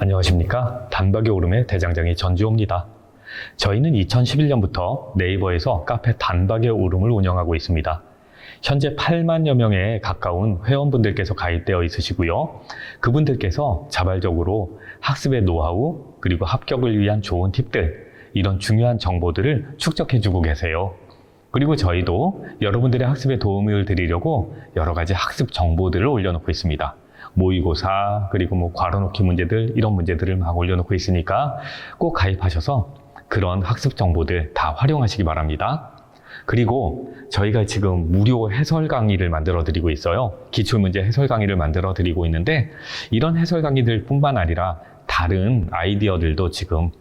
안녕하십니까. 단박에 오름의 대장장이 전지호입니다. 저희는 2011년부터 네이버에서 카페 단박에 오름을 운영하고 있습니다. 현재 8만여 명에 가까운 회원분들께서 가입되어 있으시고요. 그분들께서 자발적으로 학습의 노하우 그리고 합격을 위한 좋은 팁들, 이런 중요한 정보들을 축적해주고 계세요. 그리고 저희도 여러분들의 학습에 도움을 드리려고 여러 가지 학습 정보들을 올려놓고 있습니다. 모의고사, 그리고 괄호넣기 문제들, 이런 문제들을 막 올려놓고 있으니까 꼭 가입하셔서 그런 학습 정보들 다 활용하시기 바랍니다. 그리고 저희가 지금 무료 해설 강의를 만들어 드리고 있어요. 기출문제 해설 강의를 만들어 드리고 있는데, 이런 해설 강의들 뿐만 아니라 다른 아이디어들도 지금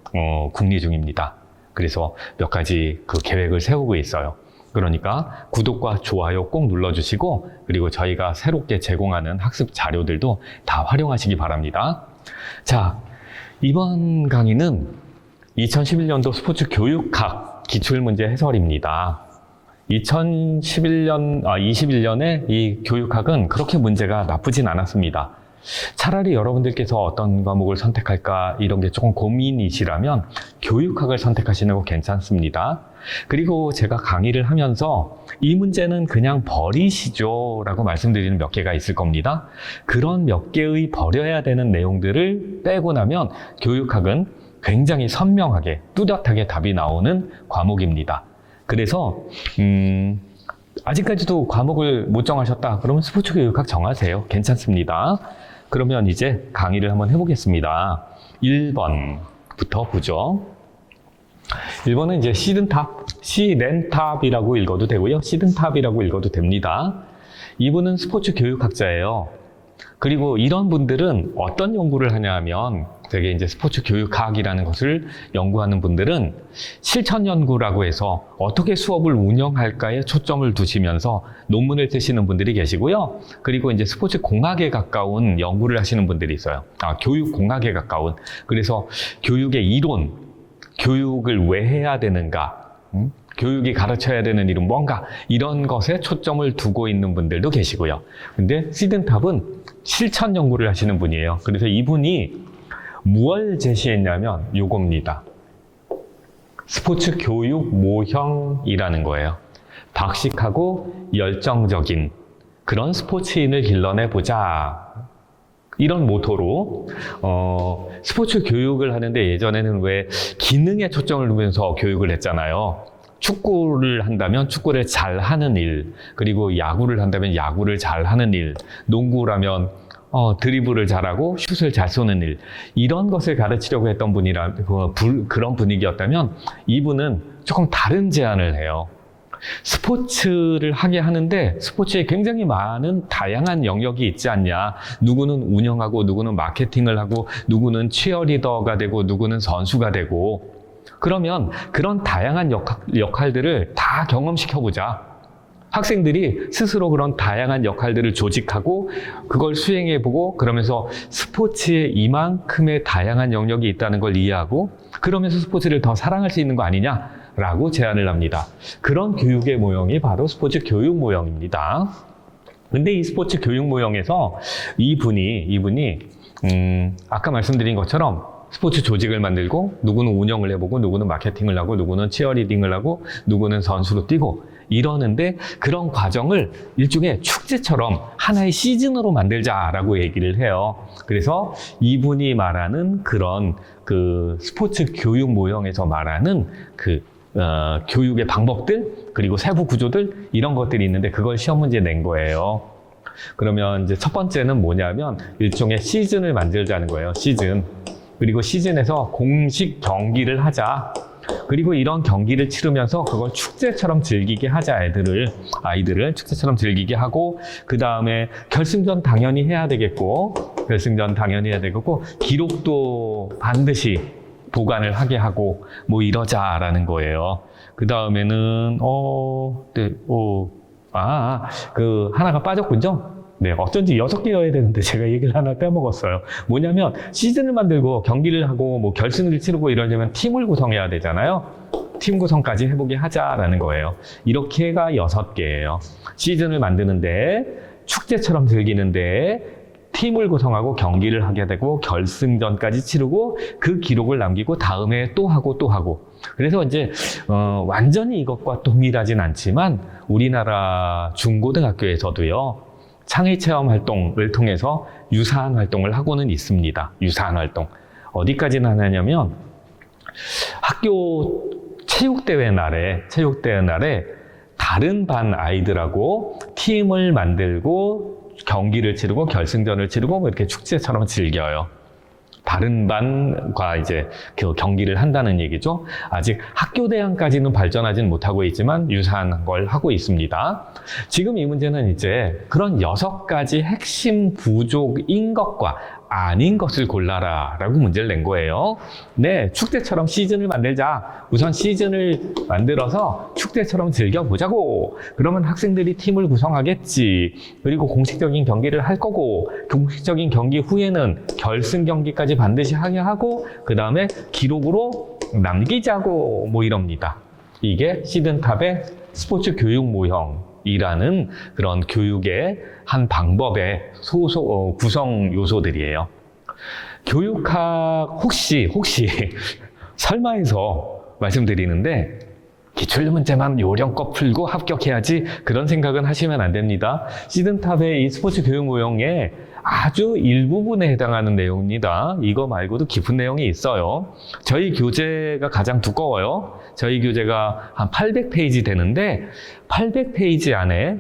궁리 중입니다. 그래서 몇 가지 계획을 세우고 있어요. 그러니까 구독과 좋아요 꼭 눌러주시고, 그리고 저희가 새롭게 제공하는 학습 자료들도 다 활용하시기 바랍니다. 자, 이번 강의는 2011년도 스포츠 교육학 기출문제 해설입니다. 21년에 이 교육학은 그렇게 문제가 나쁘진 않았습니다. 차라리 여러분들께서 어떤 과목을 선택할까 이런 게 조금 고민이시라면 교육학을 선택하시는 거 괜찮습니다. 그리고 제가 강의를 하면서 이 문제는 그냥 버리시죠 라고 말씀드리는 몇 개가 있을 겁니다. 그런 몇 개의 버려야 되는 내용들을 빼고 나면 교육학은 굉장히 선명하게 뚜렷하게 답이 나오는 과목입니다. 그래서 아직까지도 과목을 못 정하셨다 그러면 스포츠 교육학 정하세요. 괜찮습니다. 그러면 이제 강의를 한번 해보겠습니다. 1번부터 보죠. 1번은 이제 시렌탑이라고 읽어도 되고요. 시든탑이라고 읽어도 됩니다. 이분은 스포츠 교육학자예요. 그리고 이런 분들은 어떤 연구를 하냐 하면, 되게 이제 스포츠 교육학이라는 것을 연구하는 분들은 실천 연구라고 해서 어떻게 수업을 운영할까에 초점을 두시면서 논문을 쓰시는 분들이 계시고요. 그리고 이제 스포츠 공학에 가까운 연구를 하시는 분들이 있어요. 교육 공학에 가까운. 그래서 교육의 이론, 교육을 왜 해야 되는가, 교육이 가르쳐야 되는 일은 뭔가, 이런 것에 초점을 두고 있는 분들도 계시고요. 근데 시든탑은 실천 연구를 하시는 분이에요. 그래서 이분이 무엇을 제시했냐면 요겁니다. 스포츠 교육 모형이라는 거예요. 박식하고 열정적인 그런 스포츠인을 길러내보자, 이런 모토로 스포츠 교육을 하는데, 예전에는 왜 기능에 초점을 두면서 교육을 했잖아요. 축구를 한다면 축구를 잘하는 일, 그리고 야구를 한다면 야구를 잘하는 일, 농구라면 드리블을 잘하고 슛을 잘 쏘는 일, 이런 것을 가르치려고 했던 그런 분위기였다면, 이분은 조금 다른 제안을 해요. 스포츠를 하게 하는데 스포츠에 굉장히 많은 다양한 영역이 있지 않냐. 누구는 운영하고, 누구는 마케팅을 하고, 누구는 치어리더가 되고, 누구는 선수가 되고. 그러면 그런 다양한 역할들을 다 경험시켜보자. 학생들이 스스로 그런 다양한 역할들을 조직하고 그걸 수행해보고, 그러면서 스포츠에 이만큼의 다양한 영역이 있다는 걸 이해하고, 그러면서 스포츠를 더 사랑할 수 있는 거 아니냐라고 제안을 합니다. 그런 교육의 모형이 바로 스포츠 교육 모형입니다. 근데 이 스포츠 교육 모형에서 이분이 아까 말씀드린 것처럼 스포츠 조직을 만들고, 누구는 운영을 해보고, 누구는 마케팅을 하고, 누구는 치어리딩을 하고, 누구는 선수로 뛰고 이러는데, 그런 과정을 일종의 축제처럼 하나의 시즌으로 만들자라고 얘기를 해요. 그래서 이분이 말하는 그런 스포츠 교육 모형에서 말하는 교육의 방법들, 그리고 세부 구조들, 이런 것들이 있는데 그걸 시험 문제에 낸 거예요. 그러면 이제 첫 번째는 뭐냐면 일종의 시즌을 만들자는 거예요. 시즌. 그리고 시즌에서 공식 경기를 하자. 그리고 이런 경기를 치르면서 그걸 축제처럼 즐기게 하자. 아이들을 축제처럼 즐기게 하고, 그 다음에 결승전 당연히 해야 되겠고, 기록도 반드시 보관을 하게 하고, 이러자라는 거예요. 그 다음에는 하나가 빠졌군요. 네, 어쩐지 6개여야 되는데 제가 얘기를 하나 빼먹었어요. 뭐냐면 시즌을 만들고 경기를 하고 결승을 치르고 이러려면 팀을 구성해야 되잖아요. 팀 구성까지 해보게 하자라는 거예요. 이렇게가 6개예요. 시즌을 만드는데, 축제처럼 즐기는데, 팀을 구성하고 경기를 하게 되고 결승전까지 치르고 그 기록을 남기고 다음에 또 하고 또 하고. 그래서 이제 완전히 이것과 동일하진 않지만 우리나라 중고등학교에서도요. 창의체험 활동을 통해서 유사한 활동을 하고는 있습니다. 유사한 활동. 어디까지나 하냐면 학교 체육대회 날에 다른 반 아이들하고 팀을 만들고 경기를 치르고 결승전을 치르고 뭐 이렇게 축제처럼 즐겨요. 다른 반과 이제 그 경기를 한다는 얘기죠. 아직 학교 대항까지는 발전하지는 못하고 있지만 유사한 걸 하고 있습니다. 지금 이 문제는 이제 그런 6가지 핵심 부족인 것과 아닌 것을 골라라 라고 문제를 낸 거예요. 네, 축제처럼 시즌을 만들자. 우선 시즌을 만들어서 축제처럼 즐겨보자고. 그러면 학생들이 팀을 구성하겠지. 그리고 공식적인 경기를 할 거고, 공식적인 경기 후에는 결승 경기까지 반드시 하게 하고, 그 다음에 기록으로 남기자고 뭐 이럽니다. 이게 시든탑의 스포츠 교육 모형이라는 그런 교육의 한 방법의 구성 요소들이에요. 교육학 혹시 설마 해서 말씀드리는데 기출 문제만 요령껏 풀고 합격해야지 그런 생각은 하시면 안 됩니다. 시든탑의 이 스포츠 교육 모형에 아주 일부분에 해당하는 내용입니다. 이거 말고도 깊은 내용이 있어요. 저희 교재가 가장 두꺼워요. 저희 교재가 한 800페이지 되는데 800페이지 안에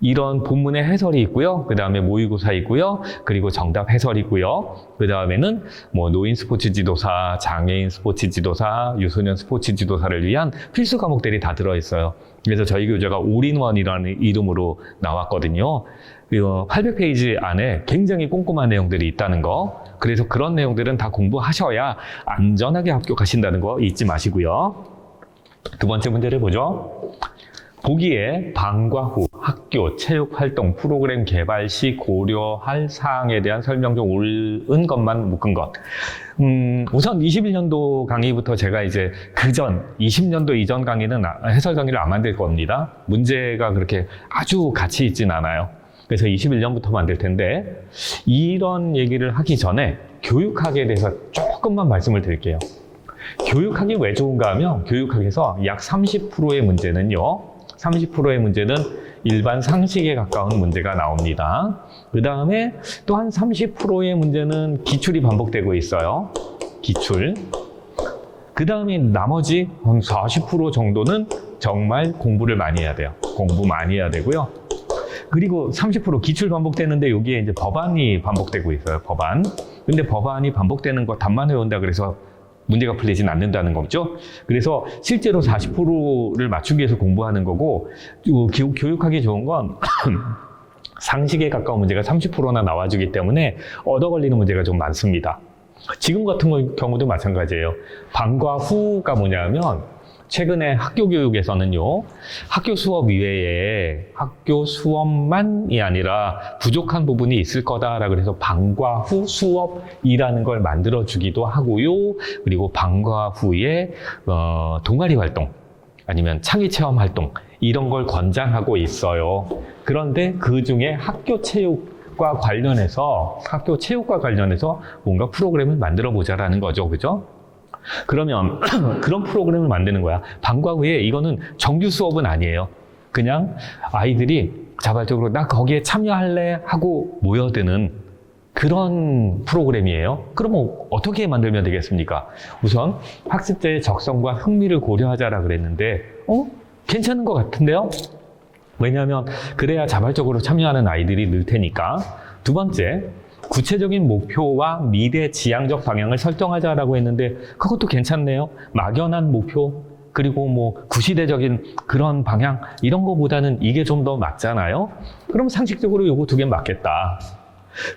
이런 본문의 해설이 있고요. 그 다음에 모의고사 있고요. 그리고 정답 해설이 있고요. 그 다음에는 뭐 노인 스포츠 지도사, 장애인 스포츠 지도사, 유소년 스포츠 지도사를 위한 필수 과목들이 다 들어있어요. 그래서 저희 교재가 올인원이라는 이름으로 나왔거든요. 800페이지 안에 굉장히 꼼꼼한 내용들이 있다는 거. 그래서 그런 내용들은 다 공부하셔야 안전하게 합격하신다는 거 잊지 마시고요. 두 번째 문제를 보죠. 보기에 방과 후 학교 체육활동 프로그램 개발 시 고려할 사항에 대한 설명 중 옳은 것만 묶은 것. 우선 21년도 강의부터 제가 이제 20년도 이전 강의는 해설 강의를 안 만들 겁니다. 문제가 그렇게 아주 가치 있진 않아요. 그래서 21년부터 만들 텐데 이런 얘기를 하기 전에 교육학에 대해서 조금만 말씀을 드릴게요. 교육학이 왜 좋은가 하면 교육학에서 약 30%의 문제는요. 30%의 문제는 일반 상식에 가까운 문제가 나옵니다. 그 다음에 또 한 30%의 문제는 기출이 반복되고 있어요. 기출. 그 다음에 나머지 한 40% 정도는 정말 공부를 많이 해야 돼요. 공부 많이 해야 되고요. 그리고 30% 기출 반복되는데 여기에 이제 법안이 반복되고 있어요. 법안. 근데 법안이 반복되는 거 답만 외운다 그래서 문제가 풀리진 않는다는 거죠. 그래서 실제로 40%를 맞추기 위해서 공부하는 거고, 교육하기 좋은 건 상식에 가까운 문제가 30%나 나와주기 때문에 얻어 걸리는 문제가 좀 많습니다. 지금 같은 경우도 마찬가지예요. 방과 후가 뭐냐면 최근에 학교 교육에서는요, 학교 수업 이외에 학교 수업만이 아니라 부족한 부분이 있을 거다라고 해서 방과 후 수업이라는 걸 만들어주기도 하고요. 그리고 방과 후에 동아리 활동 아니면 창의체험 활동 이런 걸 권장하고 있어요. 그런데 그 중에 학교 체육과 관련해서 뭔가 프로그램을 만들어 보자라는 거죠. 그죠? 그러면 그런 프로그램을 만드는 거야. 방과 후에 이거는 정규 수업은 아니에요. 그냥 아이들이 자발적으로 나 거기에 참여할래 하고 모여드는 그런 프로그램이에요. 그러면 어떻게 만들면 되겠습니까? 우선 학습자의 적성과 흥미를 고려하자라 그랬는데 괜찮은 것 같은데요? 왜냐하면 그래야 자발적으로 참여하는 아이들이 늘 테니까. 두 번째, 구체적인 목표와 미래 지향적 방향을 설정하자라고 했는데 그것도 괜찮네요. 막연한 목표 그리고 뭐 구시대적인 그런 방향 이런 거보다는 이게 좀 더 맞잖아요. 그럼 상식적으로 요거 두 개 맞겠다.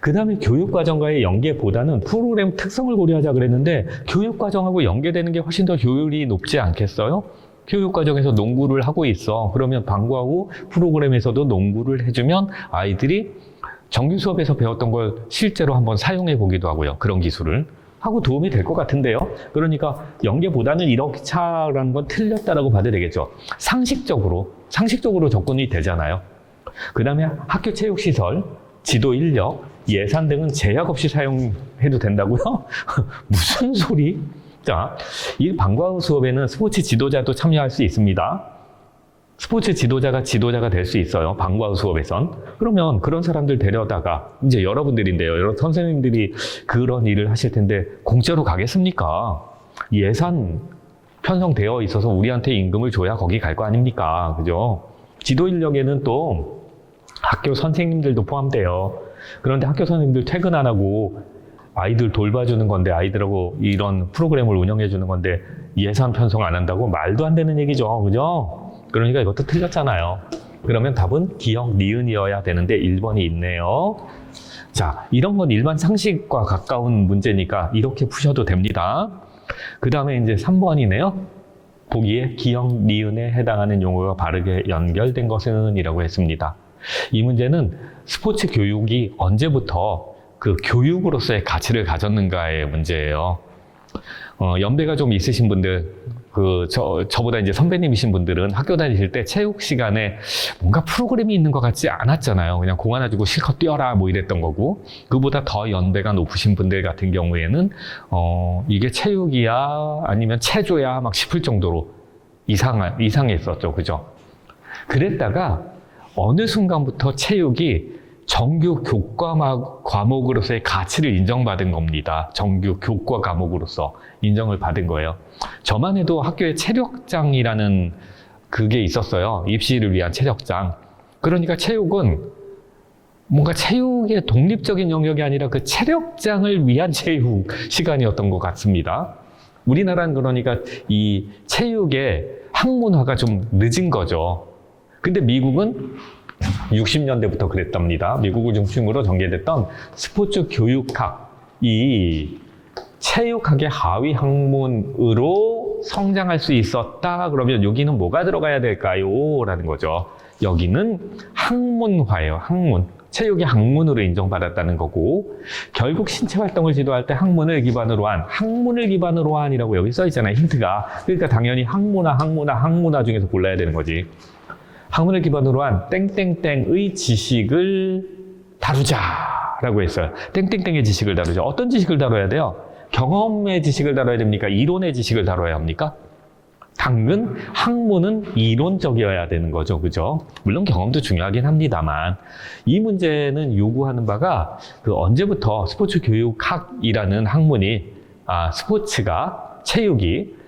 그 다음에 교육과정과의 연계보다는 프로그램 특성을 고려하자 그랬는데 교육과정하고 연계되는 게 훨씬 더 효율이 높지 않겠어요? 교육과정에서 농구를 하고 있어. 그러면 방과 후 프로그램에서도 농구를 해주면 아이들이 정규 수업에서 배웠던 걸 실제로 한번 사용해 보기도 하고요. 그런 기술을 하고 도움이 될 것 같은데요. 그러니까 연계보다는 1억 차라는 건 틀렸다라고 봐도 되겠죠. 상식적으로 접근이 되잖아요. 그 다음에 학교 체육시설, 지도 인력, 예산 등은 제약 없이 사용해도 된다고요? 무슨 소리? 자, 이 방과후 수업에는 스포츠 지도자도 참여할 수 있습니다. 스포츠 지도자가 될 수 있어요. 방과후 수업에선. 그러면 그런 사람들 데려다가 이제 여러분들인데요. 여러 선생님들이 그런 일을 하실 텐데 공짜로 가겠습니까? 예산 편성되어 있어서 우리한테 임금을 줘야 거기 갈 거 아닙니까? 그죠? 지도 인력에는 또 학교 선생님들도 포함돼요. 그런데 학교 선생님들 퇴근 안 하고 아이들 돌봐주는 건데, 아이들하고 이런 프로그램을 운영해 주는 건데 예산 편성 안 한다고? 말도 안 되는 얘기죠. 그죠? 그러니까 이것도 틀렸잖아요. 그러면 답은 기역, 니은이어야 되는데 1번이 있네요. 자, 이런 건 일반 상식과 가까운 문제니까 이렇게 푸셔도 됩니다. 그 다음에 이제 3번이네요. 보기에 기역, 니은에 해당하는 용어가 바르게 연결된 것은 이라고 했습니다. 이 문제는 스포츠 교육이 언제부터 그 교육으로서의 가치를 가졌는가의 문제예요. 연배가 좀 있으신 분들, 저보다 이제 선배님이신 분들은 학교 다니실 때 체육 시간에 뭔가 프로그램이 있는 것 같지 않았잖아요. 그냥 공 하나 주고 실컷 뛰어라 뭐 이랬던 거고, 그보다 더 연배가 높으신 분들 같은 경우에는 이게 체육이야 아니면 체조야 막 싶을 정도로 이상했었죠. 그죠? 그랬다가 어느 순간부터 체육이 정규 교과 과목으로서의 가치를 인정받은 겁니다. 정규 교과 과목으로서 인정을 받은 거예요. 저만 해도 학교에 체력장이라는 그게 있었어요. 입시를 위한 체력장. 그러니까 체육은 뭔가 체육의 독립적인 영역이 아니라 그 체력장을 위한 체육 시간이었던 것 같습니다. 우리나라는 그러니까 이 체육의 학문화가 좀 늦은 거죠. 근데 미국은 60년대부터 그랬답니다. 미국을 중심으로 전개됐던 스포츠 교육학, 이 체육학의 하위 학문으로 성장할 수 있었다. 그러면 여기는 뭐가 들어가야 될까요? 라는 거죠. 여기는 학문화예요. 학문. 체육의 학문으로 인정받았다는 거고, 결국 신체 활동을 지도할 때 학문을 기반으로 한이라고 여기 써 있잖아요. 힌트가. 그러니까 당연히 학문화 중에서 골라야 되는 거지. 학문을 기반으로 한 땡땡땡의 지식을 다루자라고 했어요. 땡땡땡의 지식을 다루자. 어떤 지식을 다뤄야 돼요? 경험의 지식을 다뤄야 됩니까? 이론의 지식을 다뤄야 합니까? 당근 학문은 이론적이어야 되는 거죠. 그죠? 물론 경험도 중요하긴 합니다만, 이 문제는 요구하는 바가 언제부터 스포츠 교육학이라는 학문이, 스포츠가, 체육이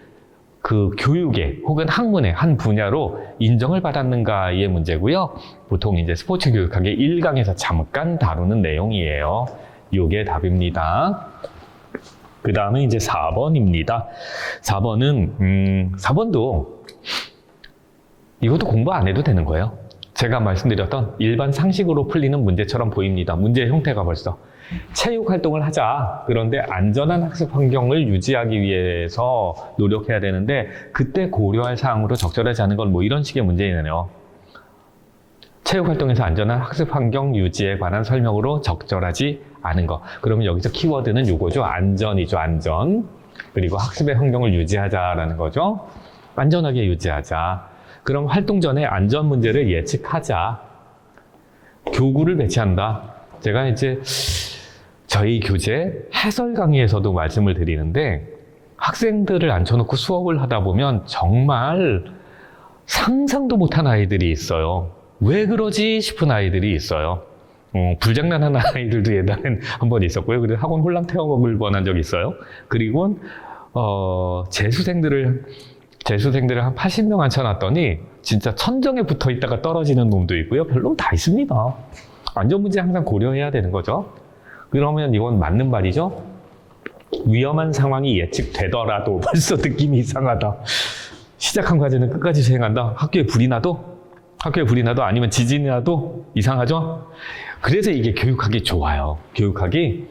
그 교육의 혹은 학문의 한 분야로 인정을 받았는가의 문제고요. 보통 이제 스포츠 교육학의 1강에서 잠깐 다루는 내용이에요. 요게 답입니다. 그 다음에 이제 4번입니다. 4번도 이것도 공부 안 해도 되는 거예요. 제가 말씀드렸던 일반 상식으로 풀리는 문제처럼 보입니다. 문제의 형태가 벌써. 체육 활동을 하자. 그런데 안전한 학습 환경을 유지하기 위해서 노력해야 되는데, 그때 고려할 사항으로 적절하지 않은 건 뭐 이런 식의 문제이네요. 체육 활동에서 안전한 학습 환경 유지에 관한 설명으로 적절하지 않은 거. 그러면 여기서 키워드는 요거죠. 안전이죠. 안전. 그리고 학습의 환경을 유지하자라는 거죠. 안전하게 유지하자. 그럼 활동 전에 안전 문제를 예측하자. 교구를 배치한다. 제가 이제 저희 교재 해설 강의에서도 말씀을 드리는데, 학생들을 앉혀놓고 수업을 하다 보면 정말 상상도 못한 아이들이 있어요. 왜 그러지 싶은 아이들이 있어요. 불장난하는 아이들도 예전엔 한 번 있었고요. 그래서 학원 홀랑 태워먹을 뻔한 적이 있어요. 그리고 재수생들을 한 80명 앉혀놨더니 진짜 천정에 붙어 있다가 떨어지는 놈도 있고요. 별로 다 있습니다. 안전 문제 항상 고려해야 되는 거죠. 그러면 이건 맞는 말이죠. 위험한 상황이 예측되더라도 벌써 느낌이 이상하다. 시작한 과제는 끝까지 수행한다. 학교에 불이 나도 아니면 지진이 나도 이상하죠. 그래서 이게 교육학이 좋아요. 교육학이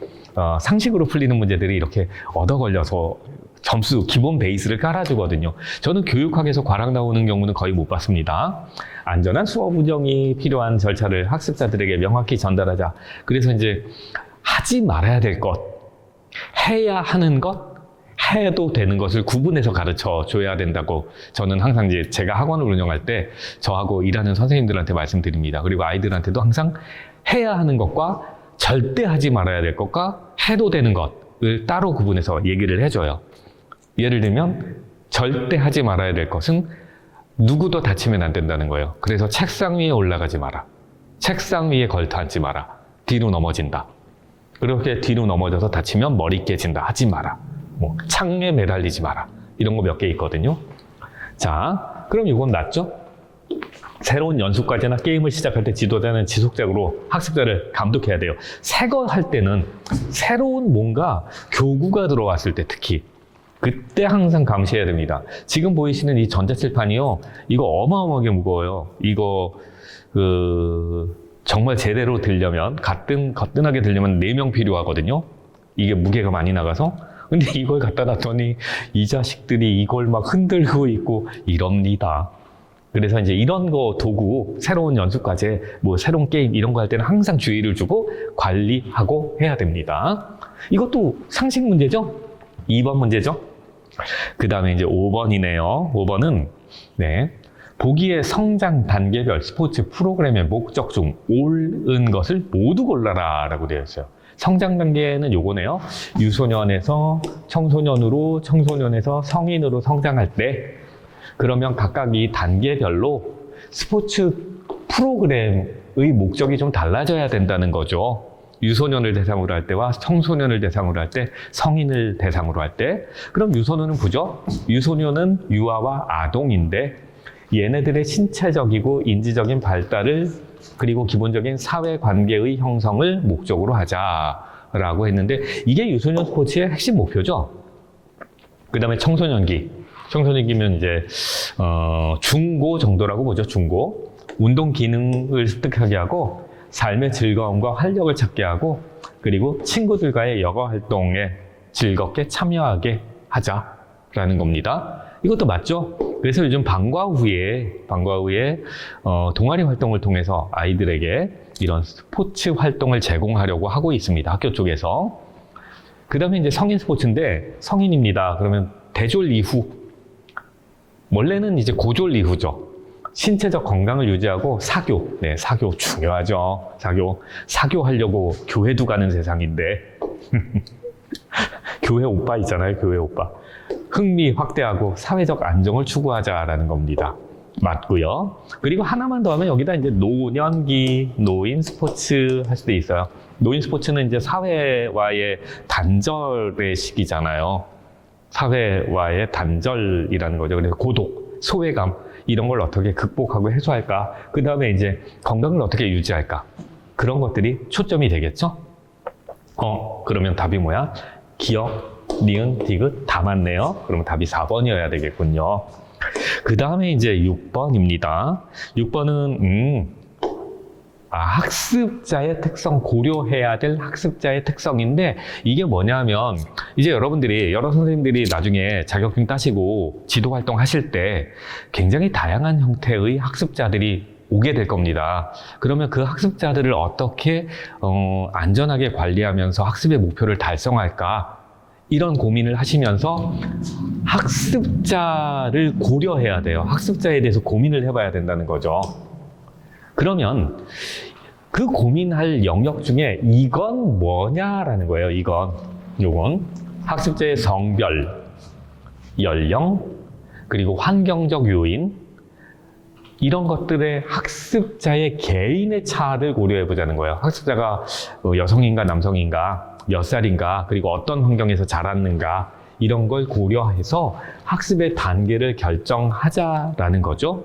상식으로 풀리는 문제들이 이렇게 얻어 걸려서 점수 기본 베이스를 깔아주거든요. 저는 교육학에서 과락 나오는 경우는 거의 못 봤습니다. 안전한 수업 운영이 필요한 절차를 학습자들에게 명확히 전달하자. 그래서 이제 하지 말아야 될 것, 해야 하는 것, 해도 되는 것을 구분해서 가르쳐 줘야 된다고 저는 항상 이제 제가 학원을 운영할 때 저하고 일하는 선생님들한테 말씀드립니다. 그리고 아이들한테도 항상 해야 하는 것과 절대 하지 말아야 될 것과 해도 되는 것을 따로 구분해서 얘기를 해줘요. 예를 들면 절대 하지 말아야 될 것은 누구도 다치면 안 된다는 거예요. 그래서 책상 위에 올라가지 마라. 책상 위에 걸터 앉지 마라. 뒤로 넘어진다. 그렇게 뒤로 넘어져서 다치면 머리 깨진다. 하지 마라. 뭐 창에 매달리지 마라. 이런 거 몇 개 있거든요. 자, 그럼 이건 낫죠? 새로운 연습과제나 게임을 시작할 때 지도자는 지속적으로 학습자를 감독해야 돼요. 새 거 할 때는 새로운 뭔가 교구가 들어왔을 때 특히 그때 항상 감시해야 됩니다. 지금 보이시는 이 전자칠판이요. 이거 어마어마하게 무거워요. 이거 정말 제대로 들려면 거뜬하게 들려면 4명 필요하거든요. 이게 무게가 많이 나가서. 근데 이걸 갖다 놨더니 이 자식들이 이걸 막 흔들고 있고 이럽니다. 그래서 이제 이런 거 도구, 새로운 연습과제, 뭐 새로운 게임 이런 거 할 때는 항상 주의를 주고 관리하고 해야 됩니다. 이것도 상식 문제죠? 2번 문제죠? 그 다음에 이제 5번이네요. 5번은, 네. 보기의 성장 단계별 스포츠 프로그램의 목적 중 옳은 것을 모두 골라라 라고 되어 있어요. 성장 단계는 요거네요. 유소년에서 청소년으로, 청소년에서 성인으로 성장할 때 그러면 각각 이 단계별로 스포츠 프로그램의 목적이 좀 달라져야 된다는 거죠. 유소년을 대상으로 할 때와 청소년을 대상으로 할 때, 성인을 대상으로 할 때. 그럼 유소년은 보죠? 유소년은 유아와 아동인데 얘네들의 신체적이고 인지적인 발달을 그리고 기본적인 사회관계의 형성을 목적으로 하자라고 했는데 이게 유소년 스포츠의 핵심 목표죠. 그 다음에 청소년기. 청소년기면 이제 중고 정도라고 보죠. 중고. 운동 기능을 습득하게 하고 삶의 즐거움과 활력을 찾게 하고 그리고 친구들과의 여가 활동에 즐겁게 참여하게 하자라는 겁니다. 이것도 맞죠? 그래서 요즘 방과 후에 동아리 활동을 통해서 아이들에게 이런 스포츠 활동을 제공하려고 하고 있습니다. 학교 쪽에서. 그 다음에 이제 성인 스포츠인데 성인입니다. 그러면 대졸 이후 원래는 이제 고졸 이후죠. 신체적 건강을 유지하고 사교. 네, 사교 중요하죠. 사교 하려고 교회도 가는 세상인데. 교회 오빠 있잖아요. 교회 오빠. 흥미 확대하고 사회적 안정을 추구하자라는 겁니다. 맞고요. 그리고 하나만 더 하면 여기다 이제 노년기, 노인 스포츠 할 수도 있어요. 노인 스포츠는 이제 사회와의 단절의 시기잖아요. 사회와의 단절이라는 거죠. 그래서 고독, 소외감 이런 걸 어떻게 극복하고 해소할까? 그 다음에 이제 건강을 어떻게 유지할까? 그런 것들이 초점이 되겠죠? 그러면 답이 뭐야? 기억, 니은, 디귿 다 맞네요. 그러면 답이 4번이어야 되겠군요. 그 다음에 이제 6번입니다. 6번은 학습자의 특성, 고려해야 될 학습자의 특성인데 이게 뭐냐면 이제 여러 선생님들이 나중에 자격증 따시고 지도 활동 하실 때 굉장히 다양한 형태의 학습자들이 오게 될 겁니다. 그러면 그 학습자들을 어떻게 안전하게 관리하면서 학습의 목표를 달성할까? 이런 고민을 하시면서 학습자를 고려해야 돼요. 학습자에 대해서 고민을 해봐야 된다는 거죠. 그러면 그 고민할 영역 중에 이건 뭐냐라는 거예요. 요건 학습자의 성별, 연령, 그리고 환경적 요인 이런 것들의 학습자의 개인의 차를 고려해 보자는 거예요. 학습자가 여성인가 남성인가 몇 살인가 그리고 어떤 환경에서 자랐는가 이런 걸 고려해서 학습의 단계를 결정하자라는 거죠.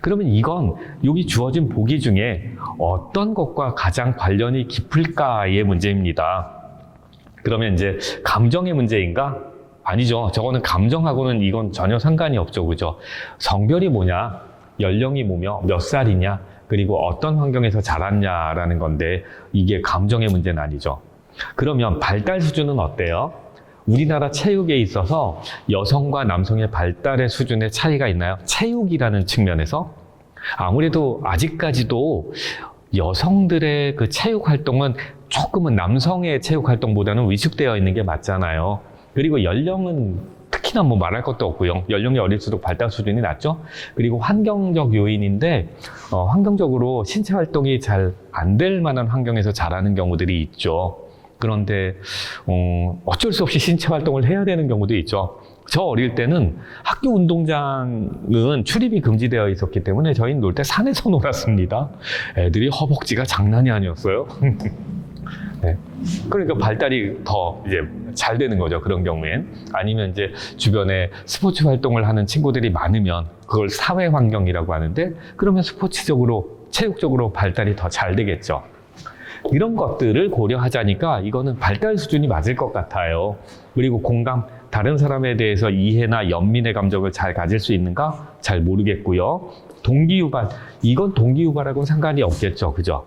그러면 이건 여기 주어진 보기 중에 어떤 것과 가장 관련이 깊을까의 문제입니다. 그러면 이제 감정의 문제인가? 아니죠. 저거는 감정하고는 이건 전혀 상관이 없죠. 그죠? 성별이 뭐냐? 연령이 뭐며? 몇 살이냐? 그리고 어떤 환경에서 자랐냐라는 건데 이게 감정의 문제는 아니죠. 그러면 발달 수준은 어때요? 우리나라 체육에 있어서 여성과 남성의 발달의 수준의 차이가 있나요? 체육이라는 측면에서 아무래도 아직까지도 여성들의 그 체육 활동은 조금은 남성의 체육 활동보다는 위축되어 있는 게 맞잖아요. 그리고 연령은 특히나 뭐 말할 것도 없고요. 연령이 어릴수록 발달 수준이 낮죠. 그리고 환경적 요인인데 환경적으로 신체 활동이 잘 안 될 만한 환경에서 자라는 경우들이 있죠. 그런데 어쩔 수 없이 신체 활동을 해야 되는 경우도 있죠. 저 어릴 때는 학교 운동장은 출입이 금지되어 있었기 때문에 저희는 놀 때 산에서 놀았습니다. 애들이 허벅지가 장난이 아니었어요. 네. 그러니까 발달이 더 이제 잘 되는 거죠. 그런 경우엔. 아니면 이제 주변에 스포츠 활동을 하는 친구들이 많으면 그걸 사회 환경이라고 하는데, 그러면 스포츠적으로, 체육적으로 발달이 더 잘 되겠죠. 이런 것들을 고려하자니까 이거는 발달 수준이 맞을 것 같아요. 그리고 공감, 다른 사람에 대해서 이해나 연민의 감정을 잘 가질 수 있는가? 잘 모르겠고요. 동기유발, 이건 동기유발하고는 상관이 없겠죠. 그죠?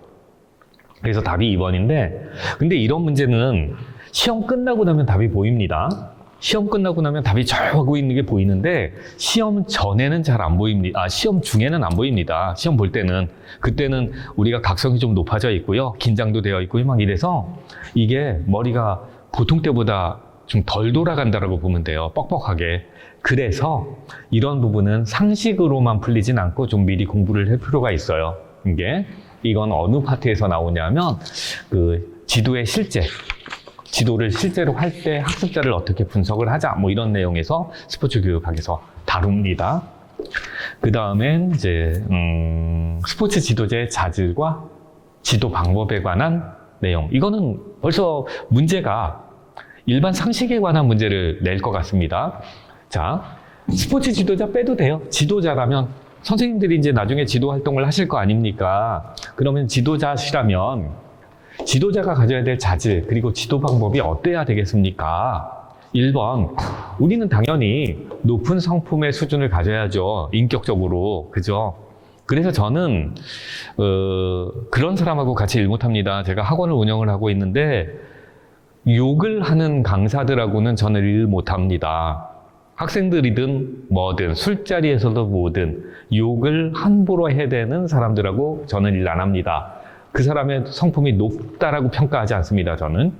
그래서 답이 2번인데, 근데 이런 문제는 시험 끝나고 나면 답이 보입니다. 시험 끝나고 나면 답이 저 하고 있는 게 보이는데, 시험 전에는 잘 안 보입니다. 시험 중에는 안 보입니다. 시험 볼 때는. 그때는 우리가 각성이 좀 높아져 있고요. 긴장도 되어 있고 막 이래서 이게 머리가 보통 때보다 좀 덜 돌아간다라고 보면 돼요. 뻑뻑하게. 그래서 이런 부분은 상식으로만 풀리진 않고 좀 미리 공부를 할 필요가 있어요. 이건 어느 파트에서 나오냐면 그 지도의 실제, 지도를 실제로 할 때 학습자를 어떻게 분석을 하자, 뭐 이런 내용에서 스포츠 교육학에서 다룹니다. 그 다음엔 이제 스포츠 지도자의 자질과 지도 방법에 관한 내용. 이거는 벌써 문제가 일반 상식에 관한 문제를 낼 것 같습니다. 자, 스포츠 지도자 빼도 돼요. 지도자라면 선생님들이 이제 나중에 지도 활동을 하실 거 아닙니까? 그러면 지도자시라면 지도자가 가져야 될 자질, 그리고 지도 방법이 어때야 되겠습니까? 1번, 우리는 당연히 높은 성품의 수준을 가져야죠. 인격적으로. 그죠? 그래서 저는 그런 사람하고 같이 일 못합니다. 제가 학원을 운영을 하고 있는데 욕을 하는 강사들하고는 저는 일 못합니다. 학생들이든 뭐든 술자리에서도 뭐든 욕을 함부로 해대는 사람들하고 저는 일 안 합니다. 그 사람의 성품이 높다라고 평가하지 않습니다. 저는.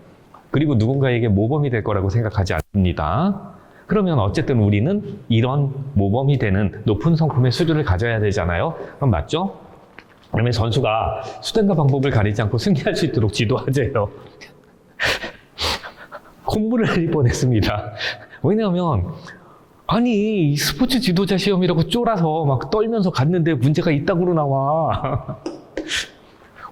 그리고 누군가에게 모범이 될 거라고 생각하지 않습니다. 그러면 어쨌든 우리는 이런 모범이 되는 높은 성품의 수준을 가져야 되잖아요. 그럼 맞죠? 그러면 선수가 수단과 방법을 가리지 않고 승리할 수 있도록 지도하재요. 콧물을 흘릴 뻔했습니다. 왜냐하면 아니 스포츠 지도자 시험이라고 쫄아서 막 떨면서 갔는데 문제가 이따구로 나와.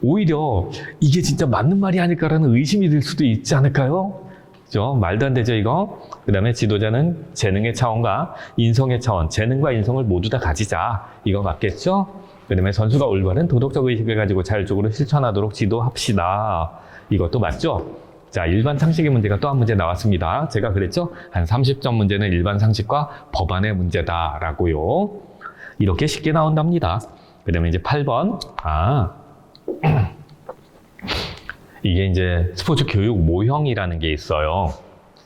오히려 이게 진짜 맞는 말이 아닐까라는 의심이 들 수도 있지 않을까요? 그죠? 말도 안 되죠, 이거? 그 다음에 지도자는 재능의 차원과 인성의 차원, 재능과 인성을 모두 다 가지자. 이거 맞겠죠? 그 다음에 선수가 올바른 도덕적 의식을 가지고 자율적으로 실천하도록 지도합시다. 이것도 맞죠? 자, 일반 상식의 문제가 또 한 문제 나왔습니다. 제가 그랬죠? 한 30점 문제는 일반 상식과 법안의 문제다라고요. 이렇게 쉽게 나온답니다. 그 다음에 이제 8번. 이게 이제 스포츠 교육 모형이라는 게 있어요.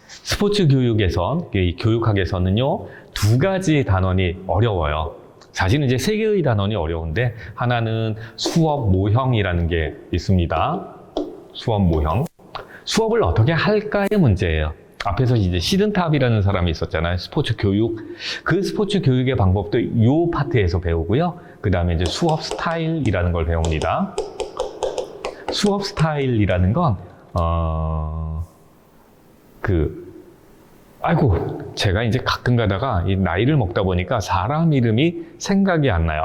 스포츠 교육에서, 이 교육학에서는요, 2가지 단원이 어려워요. 사실은 이제 3개의 단원이 어려운데, 하나는 수업 모형이라는 게 있습니다. 수업 모형. 수업을 어떻게 할까의 문제예요. 앞에서 이제 시든탑이라는 사람이 있었잖아요. 스포츠 교육. 그 스포츠 교육의 방법도 이 파트에서 배우고요. 그 다음에 이제 수업 스타일이라는 걸 배웁니다. 수업 스타일이라는 건, 제가 이제 가끔 가다가 이 나이를 먹다 보니까 사람 이름이 생각이 안 나요.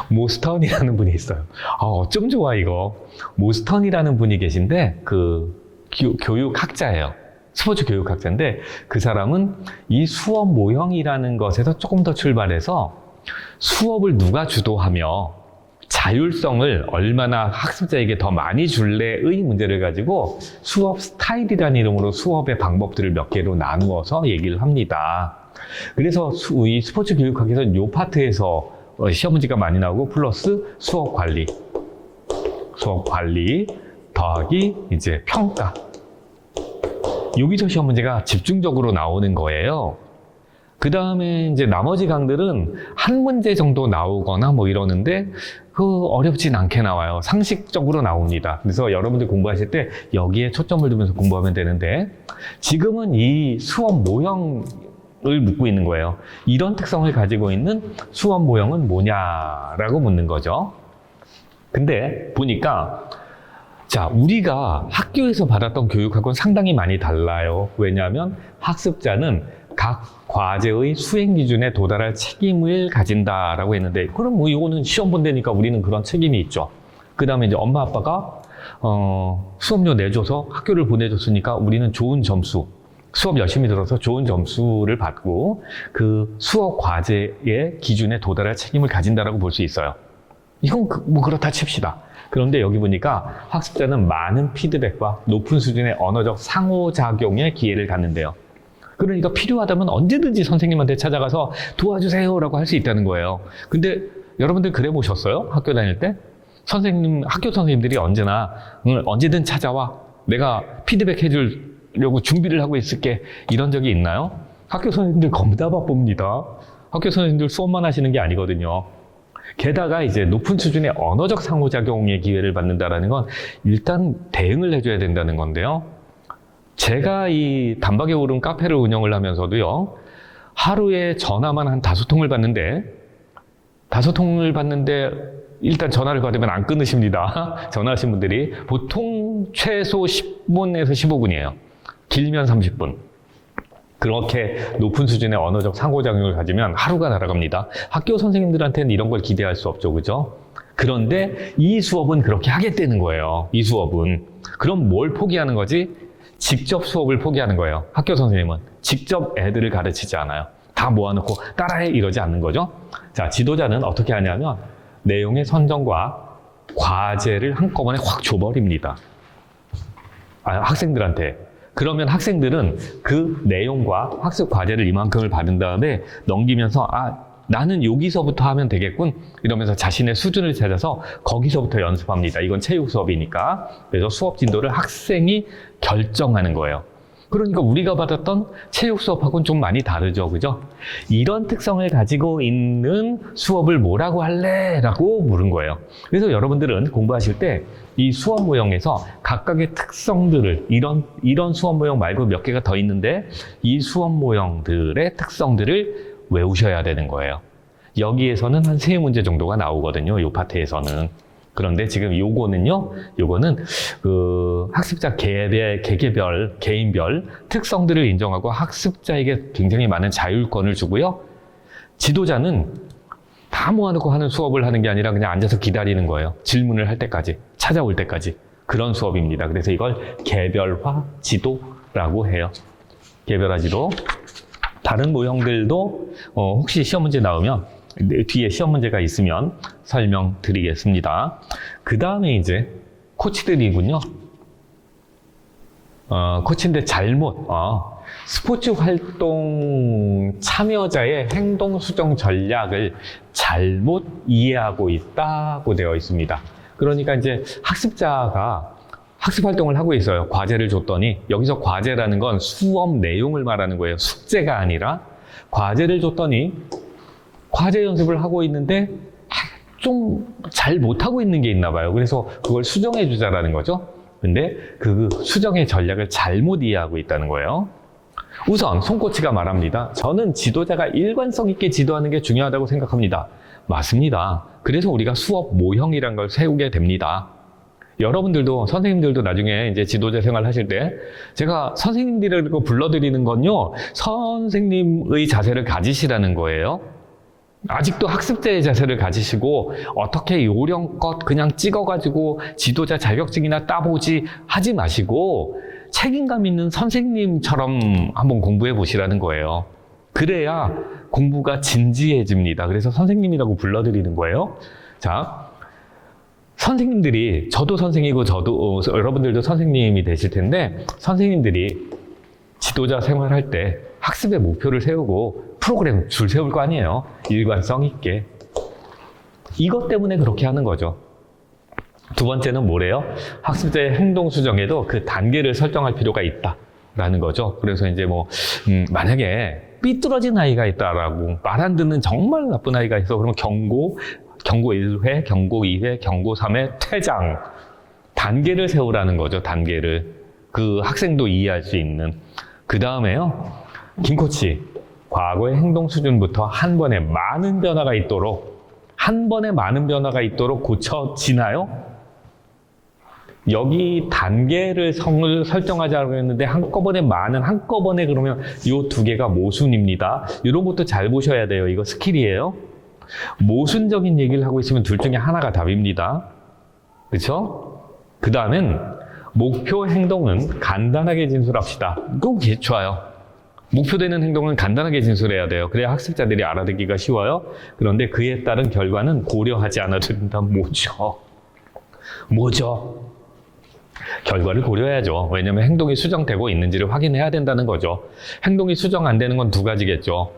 모스턴이라는 분이 있어요. 어쩜 좋아, 이거. 모스턴이라는 분이 계신데, 교육학자예요. 스포츠 교육학자인데, 그 사람은 이 수업 모형이라는 것에서 조금 더 출발해서 수업을 누가 주도하며 자율성을 얼마나 학습자에게 더 많이 줄래의 문제를 가지고 수업 스타일이라는 이름으로 수업의 방법들을 몇 개로 나누어서 얘기를 합니다. 그래서 이 스포츠 교육학에서 이 파트에서 시험 문제가 많이 나오고 플러스 수업 관리 더하기 이제 평가. 여기서 시험 문제가 집중적으로 나오는 거예요. 그 다음에 이제 나머지 강들은 한 문제 정도 나오거나 뭐 이러는데 어렵진 않게 나와요. 상식적으로 나옵니다. 그래서 여러분들 공부하실 때 여기에 초점을 두면서 공부하면 되는데 지금은 이 수업 모형을 묻고 있는 거예요. 이런 특성을 가지고 있는 수업 모형은 뭐냐라고 묻는 거죠. 근데 보니까 자, 우리가 학교에서 받았던 교육하고는 상당히 많이 달라요. 왜냐하면 학습자는 각 과제의 수행 기준에 도달할 책임을 가진다라고 했는데, 그럼 뭐 이거는 시험 본다니까 우리는 그런 책임이 있죠. 그 다음에 이제 엄마 아빠가 수업료 내줘서 학교를 보내줬으니까 우리는 좋은 점수, 수업 열심히 들어서 좋은 점수를 받고 그 수업 과제의 기준에 도달할 책임을 가진다라고 볼 수 있어요. 이건 뭐 그렇다 칩시다. 그런데 여기 보니까 학습자는 많은 피드백과 높은 수준의 언어적 상호작용의 기회를 갖는데요. 그러니까 필요하다면 언제든지 선생님한테 찾아가서 도와주세요라고 할 수 있다는 거예요. 근데 여러분들 그래 보셨어요? 학교 다닐 때? 학교 선생님들이 언제나 언제든 찾아와. 내가 피드백 해주려고 준비를 하고 있을게. 이런 적이 있나요? 학교 선생님들 겁나 바쁩니다. 학교 선생님들 수업만 하시는 게 아니거든요. 게다가 이제 높은 수준의 언어적 상호작용의 기회를 받는다는 건 일단 대응을 해줘야 된다는 건데요. 제가 이 단박에 오른 카페를 운영을 하면서도요, 하루에 전화만 한 5통을 받는데, 5통을 받는데, 일단 전화를 받으면 안 끊으십니다. 전화하신 분들이 보통 최소 10분에서 15분이에요. 길면 30분. 그렇게 높은 수준의 언어적 상호작용을 가지면 하루가 날아갑니다. 학교 선생님들한테는 이런 걸 기대할 수 없죠, 그죠? 그런데 이 수업은 그렇게 하겠다는 거예요. 이 수업은. 그럼 뭘 포기하는 거지? 직접 수업을 포기하는 거예요. 학교 선생님은 직접 애들을 가르치지 않아요. 다 모아놓고 따라해 이러지 않는 거죠. 자, 지도자는 어떻게 하냐면 내용의 선정과 과제를 한꺼번에 확 줘버립니다. 학생들한테. 그러면 학생들은 그 내용과 학습 과제를 이만큼을 받은 다음에 넘기면서 나는 여기서부터 하면 되겠군 이러면서 자신의 수준을 찾아서 거기서부터 연습합니다. 이건 체육 수업이니까. 그래서 수업 진도를 학생이 결정하는 거예요. 그러니까 우리가 받았던 체육 수업하고는 좀 많이 다르죠, 그죠? 이런 특성을 가지고 있는 수업을 뭐라고 할래? 라고 물은 거예요. 그래서 여러분들은 공부하실 때 이 수업 모형에서 각각의 특성들을, 이런 수업 모형 말고 몇 개가 더 있는데 이 수업 모형들의 특성들을 외우셔야 되는 거예요. 여기에서는 한 3문제 정도가 나오거든요, 이 파트에서는. 그런데 지금 요거는 학습자 개개인별 특성들을 인정하고 학습자에게 굉장히 많은 자율권을 주고요. 지도자는 다 모아놓고 하는 수업을 하는 게 아니라 그냥 앉아서 기다리는 거예요. 질문을 할 때까지, 찾아올 때까지. 그런 수업입니다. 그래서 이걸 개별화 지도라고 해요. 개별화 지도. 다른 모형들도 혹시 시험 문제 나오면 뒤에 시험 문제가 있으면 설명드리겠습니다. 그 다음에 이제 코치들이군요. 코치인데 스포츠 활동 참여자의 행동 수정 전략을 잘못 이해하고 있다고 되어 있습니다. 그러니까 이제 학습자가 학습 활동을 하고 있어요. 과제를 줬더니, 여기서 과제라는 건 수업 내용을 말하는 거예요. 숙제가 아니라. 과제를 줬더니 과제 연습을 하고 있는데 좀 잘 못하고 있는 게 있나 봐요. 그래서 그걸 수정해 주자라는 거죠. 근데 그 수정의 전략을 잘못 이해하고 있다는 거예요. 우선 손코치가 말합니다. 저는 지도자가 일관성 있게 지도하는 게 중요하다고 생각합니다. 맞습니다. 그래서 우리가 수업 모형이라는 걸 세우게 됩니다. 여러분들도, 선생님들도 나중에 이제 지도자 생활 하실 때 제가 선생님들이라고 불러드리는 건요, 선생님의 자세를 가지시라는 거예요. 아직도 학습자의 자세를 가지시고 어떻게 요령껏 그냥 찍어가지고 지도자 자격증이나 따보지 하지 마시고 책임감 있는 선생님처럼 한번 공부해 보시라는 거예요. 그래야 공부가 진지해집니다. 그래서 선생님이라고 불러드리는 거예요. 자, 선생님들이, 저도 선생이고 여러분들도 선생님이 되실 텐데, 선생님들이 지도자 생활할 때 학습의 목표를 세우고 프로그램 줄 세울 거 아니에요. 일관성 있게. 이것 때문에 그렇게 하는 거죠. 두 번째는 뭐래요? 학습자의 행동 수정에도 그 단계를 설정할 필요가 있다라는 거죠. 그래서 이제 만약에 삐뚤어진 아이가 있다라고, 말 안 듣는 정말 나쁜 아이가 있어. 그러면 경고 1회, 경고 2회, 경고 3회, 퇴장. 단계를 세우라는 거죠, 단계를. 그 학생도 이해할 수 있는. 그 다음에요, 김 코치, 과거의 행동 수준부터 한 번에 많은 변화가 있도록 고쳐지나요? 여기 단계를 설정하자고 했는데 한꺼번에 그러면 이 두 개가 모순입니다. 이런 것도 잘 보셔야 돼요. 이거 스킬이에요. 모순적인 얘기를 하고 있으면 둘 중에 하나가 답입니다. 그렇죠? 그 다음엔 목표 행동은 간단하게 진술합시다. 이거 좋아요. 목표되는 행동은 간단하게 진술해야 돼요. 그래야 학습자들이 알아듣기가 쉬워요. 그런데 그에 따른 결과는 고려하지 않아도 된다. 뭐죠? 결과를 고려해야죠. 왜냐하면 행동이 수정되고 있는지를 확인해야 된다는 거죠. 행동이 수정 안 되는 건 두 가지겠죠.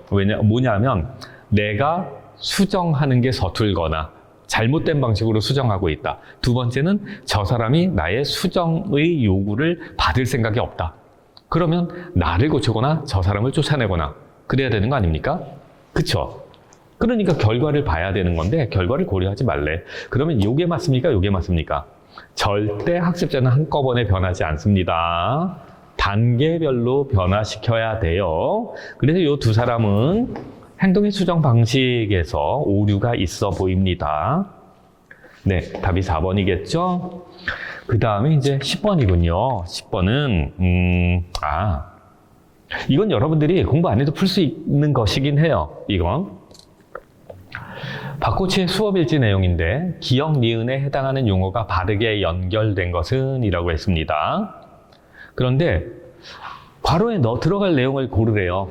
뭐냐면 내가 수정하는 게 서툴거나 잘못된 방식으로 수정하고 있다. 두 번째는 저 사람이 나의 수정의 요구를 받을 생각이 없다. 그러면 나를 고치거나 저 사람을 쫓아내거나 그래야 되는 거 아닙니까? 그쵸? 그러니까 결과를 봐야 되는 건데 결과를 고려하지 말래. 그러면 요게 맞습니까? 요게 맞습니까? 절대 학습자는 한꺼번에 변하지 않습니다. 단계별로 변화시켜야 돼요. 그래서 요 두 사람은 행동의 수정 방식에서 오류가 있어 보입니다. 네, 답이 4번이겠죠? 그 다음에 이제 10번이군요. 10번은, 이건 여러분들이 공부 안 해도 풀 수 있는 것이긴 해요. 이건. 박코치의 수업 일지 내용인데, 기억, 니은에 해당하는 용어가 바르게 연결된 것은? 이라고 했습니다. 그런데, 괄호에 들어갈 내용을 고르래요.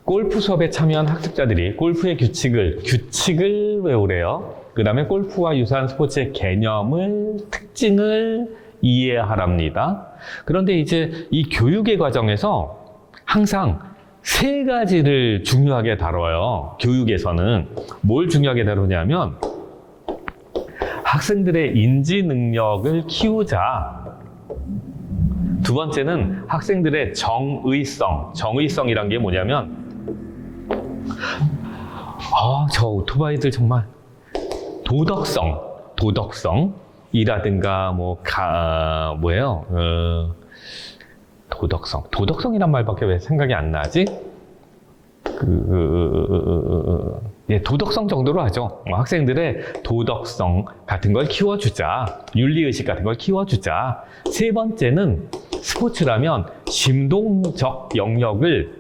골프 수업에 참여한 학습자들이 골프의 규칙을 외우래요. 그 다음에 골프와 유사한 스포츠의 개념을, 특징을 이해하랍니다. 그런데 이제 이 교육의 과정에서 항상 세 가지를 중요하게 다뤄요. 교육에서는. 뭘 중요하게 다루냐면 학생들의 인지 능력을 키우자. 두 번째는 학생들의 정의성. 정의성이란 게 뭐냐면 저 오토바이들 정말 도덕성이라든가 도덕성이란 말밖에 왜 생각이 안 나지? 도덕성 정도로 하죠. 학생들의 도덕성 같은 걸 키워주자. 윤리의식 같은 걸 키워주자. 세 번째는 스포츠라면 심동적 영역을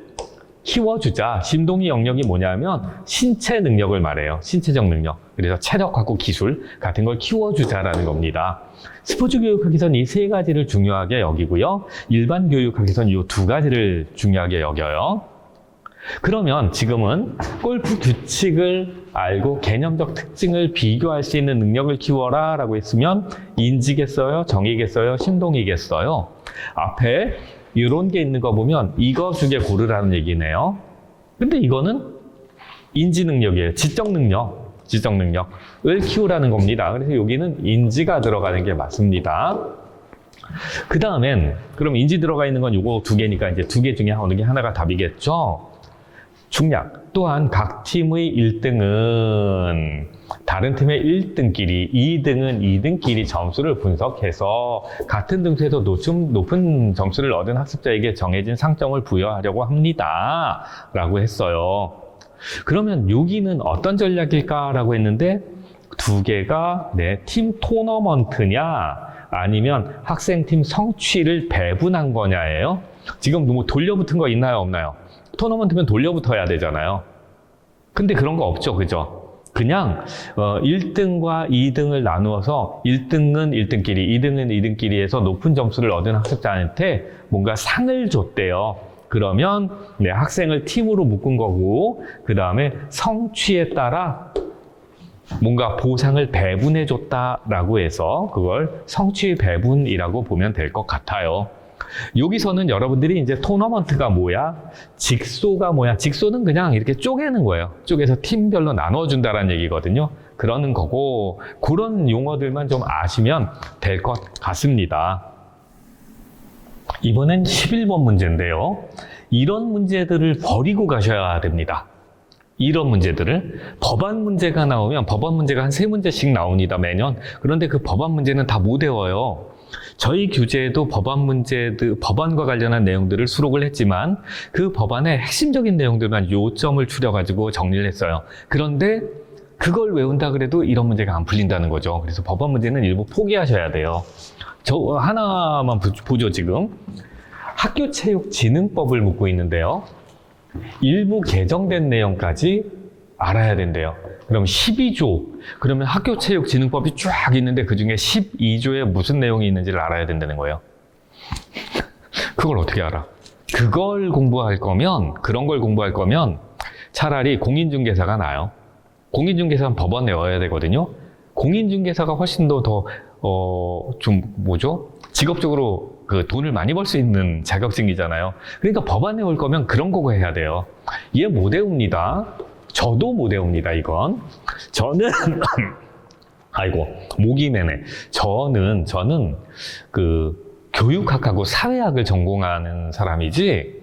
키워주자. 심동의 영역이 뭐냐면 신체 능력을 말해요. 신체적 능력. 그래서 체력하고 기술 같은 걸 키워주자라는 겁니다. 스포츠 교육학에서는 이 세 가지를 중요하게 여기고요. 일반 교육학에서는 이 두 가지를 중요하게 여겨요. 그러면 지금은 골프 규칙을 알고 개념적 특징을 비교할 수 있는 능력을 키워라 라고 했으면 인지겠어요? 정의겠어요? 심동이겠어요? 앞에 이런 게 있는 거 보면 이거 중에 고르라는 얘기네요. 근데 이거는 인지 능력이에요. 지적 능력을 키우라는 겁니다. 그래서 여기는 인지가 들어가는 게 맞습니다. 그 다음엔 그럼 인지 들어가 있는 건 요거 두 개니까 이제 두 개 중에 어느 게 하나가 답이겠죠. 중략. 또한 각 팀의 1등은 다른 팀의 1등끼리, 2등은 2등끼리 점수를 분석해서 같은 등수에서 높은 점수를 얻은 학습자에게 정해진 상점을 부여하려고 합니다. 라고 했어요. 그러면 여기는 어떤 전략일까라고 했는데 두 개가 팀 토너먼트냐 아니면 학생팀 성취를 배분한 거냐예요. 지금 뭐 돌려붙은 거 있나요? 없나요? 토너먼트면 돌려붙어야 되잖아요. 근데 그런 거 없죠. 그죠? 그냥 1등과 2등을 나누어서 1등은 1등끼리, 2등은 2등끼리 해서 높은 점수를 얻은 학습자한테 뭔가 상을 줬대요. 그러면 학생을 팀으로 묶은 거고 그 다음에 성취에 따라 뭔가 보상을 배분해 줬다라고 해서 그걸 성취 배분이라고 보면 될 것 같아요. 여기서는 여러분들이 이제 토너먼트가 뭐야? 직소가 뭐야? 직소는 그냥 이렇게 쪼개는 거예요. 쪼개서 팀별로 나눠준다는 얘기거든요. 그러는 거고 그런 용어들만 좀 아시면 될 것 같습니다. 이번엔 11번 문제인데요. 이런 문제들을 버리고 가셔야 됩니다. 이런 문제들을. 법안 문제가 나오면 법안 문제가 한 3문제씩 나옵니다, 매년. 그런데 그 법안 문제는 다 못 외워요. 저희 규제에도 법안 문제들, 법안과 관련한 내용들을 수록을 했지만 그 법안의 핵심적인 내용들만 요점을 추려가지고 정리를 했어요. 그런데 그걸 외운다 그래도 이런 문제가 안 풀린다는 거죠. 그래서 법안 문제는 일부 포기하셔야 돼요. 저 하나만 보죠, 지금. 학교체육진흥법을 묻고 있는데요. 일부 개정된 내용까지 알아야 된대요. 그럼 12조, 그러면 학교체육진흥법이 쫙 있는데 그 중에 12조에 무슨 내용이 있는지를 알아야 된다는 거예요. 그걸 어떻게 알아? 그걸 공부할 거면, 그런 걸 공부할 거면 차라리 공인중개사가 나아요. 공인중개사는 법원 외워야 되거든요. 공인중개사가 훨씬 직업적으로 그 돈을 많이 벌 수 있는 자격증이잖아요. 그러니까 법안 외울 거면 그런 거 해야 돼요. 얘 못 외웁니다. 저도 못 외웁니다, 이건. 저는, 아이고, 목이 매네. 저는 그 교육학하고 사회학을 전공하는 사람이지,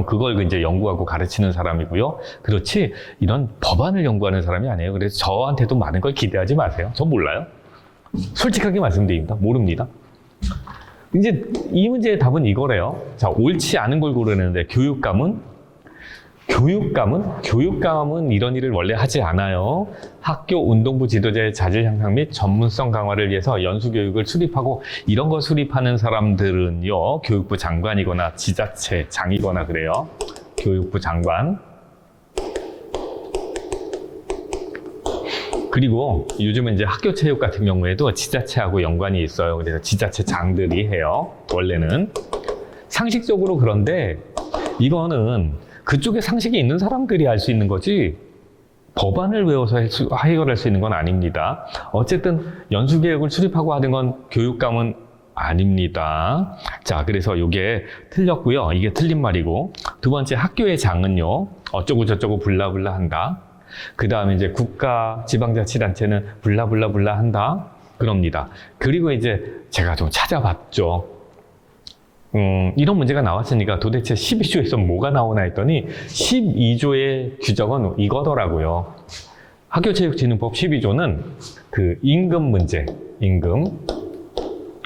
그걸 이제 연구하고 가르치는 사람이고요. 그렇지, 이런 법안을 연구하는 사람이 아니에요. 그래서 저한테도 많은 걸 기대하지 마세요. 전 몰라요. 솔직하게 말씀드립니다. 모릅니다. 이제 이 문제의 답은 이거래요. 자, 옳지 않은 걸 고르는데 교육감은 이런 일을 원래 하지 않아요. 학교 운동부 지도자의 자질 향상 및 전문성 강화를 위해서 연수교육을 수립하고 이런 거 수립하는 사람들은요, 교육부 장관이거나 지자체장이거나 그래요. 교육부 장관. 그리고 요즘은 이제 학교 체육 같은 경우에도 지자체하고 연관이 있어요. 그래서 지자체장들이 해요. 원래는. 상식적으로 그런데 이거는 그쪽에 상식이 있는 사람들이 할 수 있는 거지 법안을 외워서 해결할 수 있는 건 아닙니다. 어쨌든 연수계획을 수립하고 하는 건 교육감은 아닙니다. 자, 그래서 이게 틀렸고요. 이게 틀린 말이고, 두 번째 학교의 장은요, 어쩌고 저쩌고 블라블라 한다. 그 다음에 이제 국가 지방자치단체는 블라블라블라 한다. 그럽니다. 그리고 이제 제가 좀 찾아봤죠. 이런 문제가 나왔으니까 도대체 12조에서 뭐가 나오나 했더니 12조의 규정은 이거더라고요. 학교체육진흥법 12조는 그 임금 문제,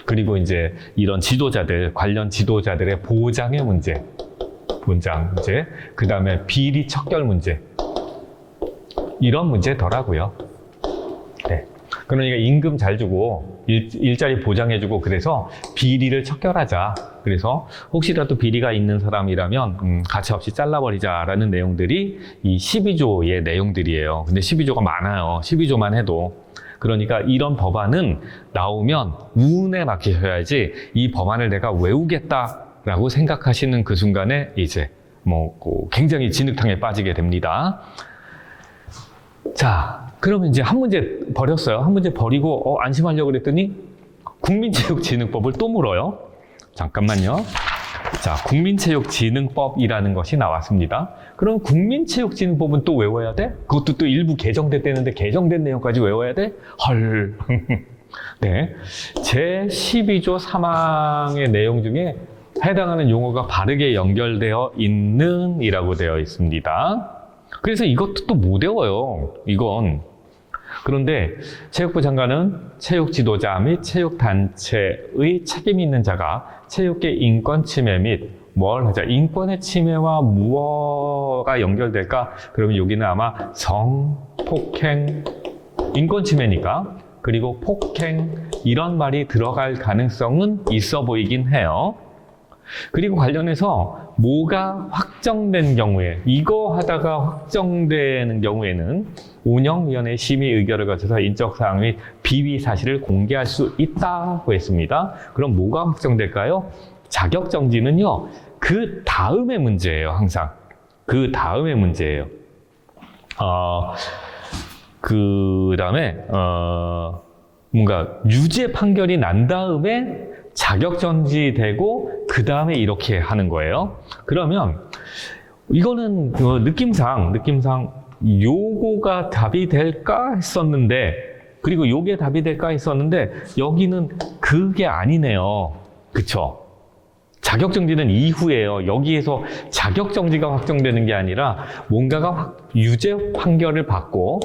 그리고 이제 이런 지도자들, 관련 지도자들의 보장의 문제, 그 다음에 비리 척결 문제, 이런 문제더라고요. 네. 그러니까 임금 잘 주고 일자리 보장해주고 그래서 비리를 척결하자. 그래서 혹시라도 비리가 있는 사람이라면 가차없이 잘라버리자라는 내용들이 이 12조의 내용들이에요. 근데 12조가 많아요. 12조만 해도. 그러니까 이런 법안은 나오면 운에 맡기셔야지 이 법안을 내가 외우겠다라고 생각하시는 그 순간에 이제 굉장히 진흙탕에 빠지게 됩니다. 자, 그러면 이제 한 문제 버렸어요. 한 문제 버리고 안심하려고 그랬더니 국민체육진흥법을 또 물어요. 잠깐만요. 자, 국민체육진흥법이라는 것이 나왔습니다. 그럼 국민체육진흥법은 또 외워야 돼? 그것도 또 일부 개정됐다는데 개정된 내용까지 외워야 돼? 헐. 네. 제12조 3항의 내용 중에 해당하는 용어가 바르게 연결되어 있는 이라고 되어 있습니다. 그래서 이것도 또 못 외워요. 이건. 그런데 체육부 장관은 체육 지도자 및 체육단체의 책임 있는 자가 체육계 인권 침해 및 인권의 침해와 무엇가 연결될까? 그러면 여기는 아마 성폭행, 인권 침해니까, 그리고 폭행, 이런 말이 들어갈 가능성은 있어 보이긴 해요. 그리고 관련해서 뭐가 확정된 경우에, 이거 하다가 확정되는 경우에는 운영위원회 심의 의결을 거쳐서 인적사항 및 비위 사실을 공개할 수 있다고 했습니다. 그럼 뭐가 확정될까요? 자격정지는요, 그 다음의 문제예요, 항상. 그 다음의 문제예요. 그 다음에, 뭔가 유죄 판결이 난 다음에 자격정지되고 그 다음에 이렇게 하는 거예요. 그러면 이거는 느낌상 요거가 답이 될까 했었는데, 그리고 요게 답이 될까 했었는데 여기는 그게 아니네요. 그쵸? 자격정지는 이후에요. 여기에서 자격정지가 확정되는 게 아니라 뭔가가 유죄 판결을 받고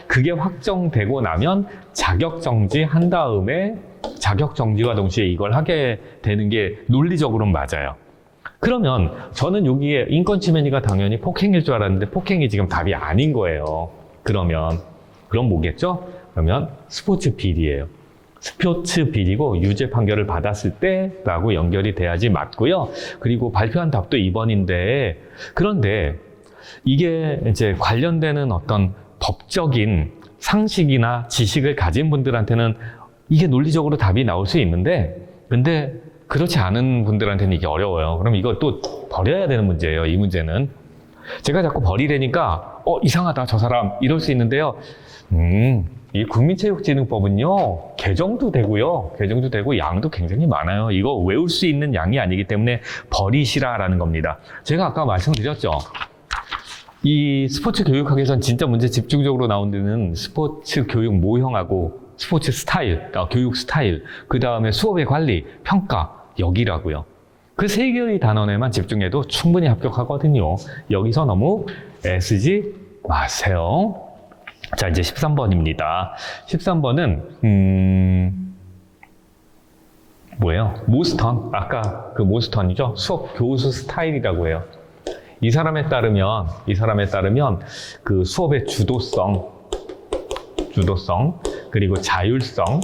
그게 확정되고 나면 자격정지 한 다음에 자격정지와 동시에 이걸 하게 되는 게 논리적으로는 맞아요. 그러면 저는 여기에 인권침해니까 당연히 폭행일 줄 알았는데 폭행이 지금 답이 아닌 거예요. 그럼 뭐겠죠? 그러면 스포츠 비리예요. 스포츠 비리고 유죄 판결을 받았을 때라고 연결이 돼야지 맞고요. 그리고 발표한 답도 2번인데 그런데 이게 이제 관련되는 어떤 법적인 상식이나 지식을 가진 분들한테는 이게 논리적으로 답이 나올 수 있는데 근데 그렇지 않은 분들한테는 이게 어려워요. 그럼 이걸 또 버려야 되는 문제예요. 이 문제는. 제가 자꾸 버리려니까 이상하다 저 사람 이럴 수 있는데요. 이 국민체육진흥법은요. 개정도 되고 양도 굉장히 많아요. 이거 외울 수 있는 양이 아니기 때문에 버리시라라는 겁니다. 제가 아까 말씀드렸죠. 이 스포츠 교육학에선 진짜 문제 집중적으로 나온 데는 스포츠 교육 모형하고 스포츠 스타일, 교육 스타일, 그 다음에 수업의 관리, 평가, 여기라고요. 그 세 개의 단원에만 집중해도 충분히 합격하거든요. 여기서 너무 애쓰지 마세요. 자, 이제 13번입니다. 13번은, 뭐예요? 모스턴. 아까 그 모스턴이죠? 수업 교수 스타일이라고 해요. 이 사람에 따르면 그 수업의 주도성, 그리고 자율성,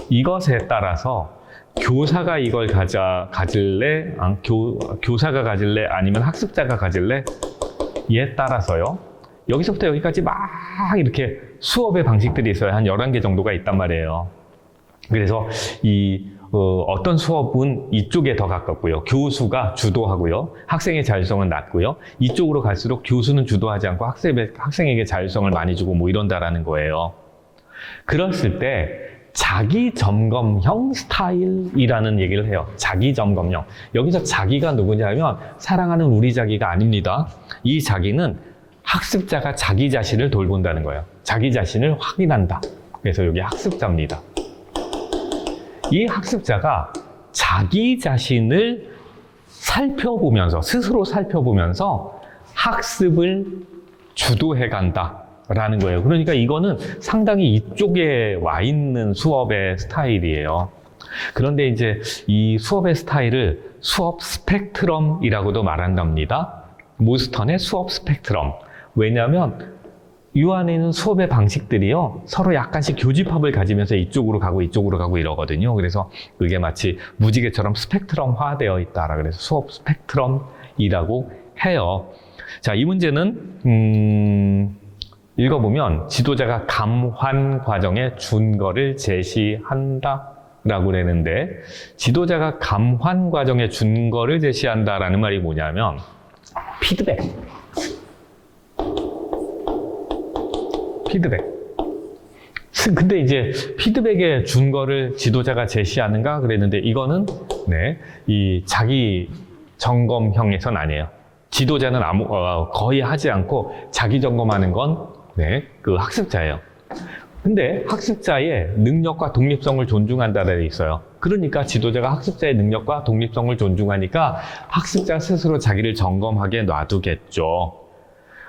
이것에 따라서 교사가 이걸 가질래? 교사가 가질래? 아니면 학습자가 가질래? 이에 따라서요. 여기서부터 여기까지 막 이렇게 수업의 방식들이 있어요. 한 11개 정도가 있단 말이에요. 그래서 어떤 수업은 이쪽에 더 가깝고요. 교수가 주도하고요. 학생의 자율성은 낮고요. 이쪽으로 갈수록 교수는 주도하지 않고 학생에게 자율성을 많이 주고 뭐 이런다라는 거예요. 그랬을 때 자기 점검형 스타일이라는 얘기를 해요. 자기 점검형. 여기서 자기가 누구냐면 사랑하는 우리 자기가 아닙니다. 이 자기는 학습자가 자기 자신을 돌본다는 거예요. 자기 자신을 확인한다. 그래서 여기 학습자입니다. 이 학습자가 자기 자신을 스스로 살펴보면서 학습을 주도해 간다라는 거예요. 그러니까 이거는 상당히 이쪽에 와 있는 수업의 스타일이에요. 그런데 이제 이 수업의 스타일을 수업 스펙트럼이라고도 말한답니다. 모스턴의 수업 스펙트럼. 왜냐하면 이 안에 있는 수업의 방식들이요, 서로 약간씩 교집합을 가지면서 이쪽으로 가고 이러거든요. 그래서 그게 마치 무지개처럼 스펙트럼화되어 있다라 그래서 수업 스펙트럼이라고 해요. 자, 이 문제는 읽어보면 지도자가 감환 과정의 준거를 제시한다 라고 그랬는데, 지도자가 감환 과정의 준거를 제시한다라는 말이 뭐냐면 피드백. 근데 이제 피드백의 준거를 지도자가 제시하는가 그랬는데, 이거는 이 자기 점검형에선 아니에요. 지도자는 거의 하지 않고 자기 점검하는 건 그 학습자예요. 근데 학습자의 능력과 독립성을 존중한다라고 돼 있어요. 그러니까 지도자가 학습자의 능력과 독립성을 존중하니까 학습자 스스로 자기를 점검하게 놔두겠죠.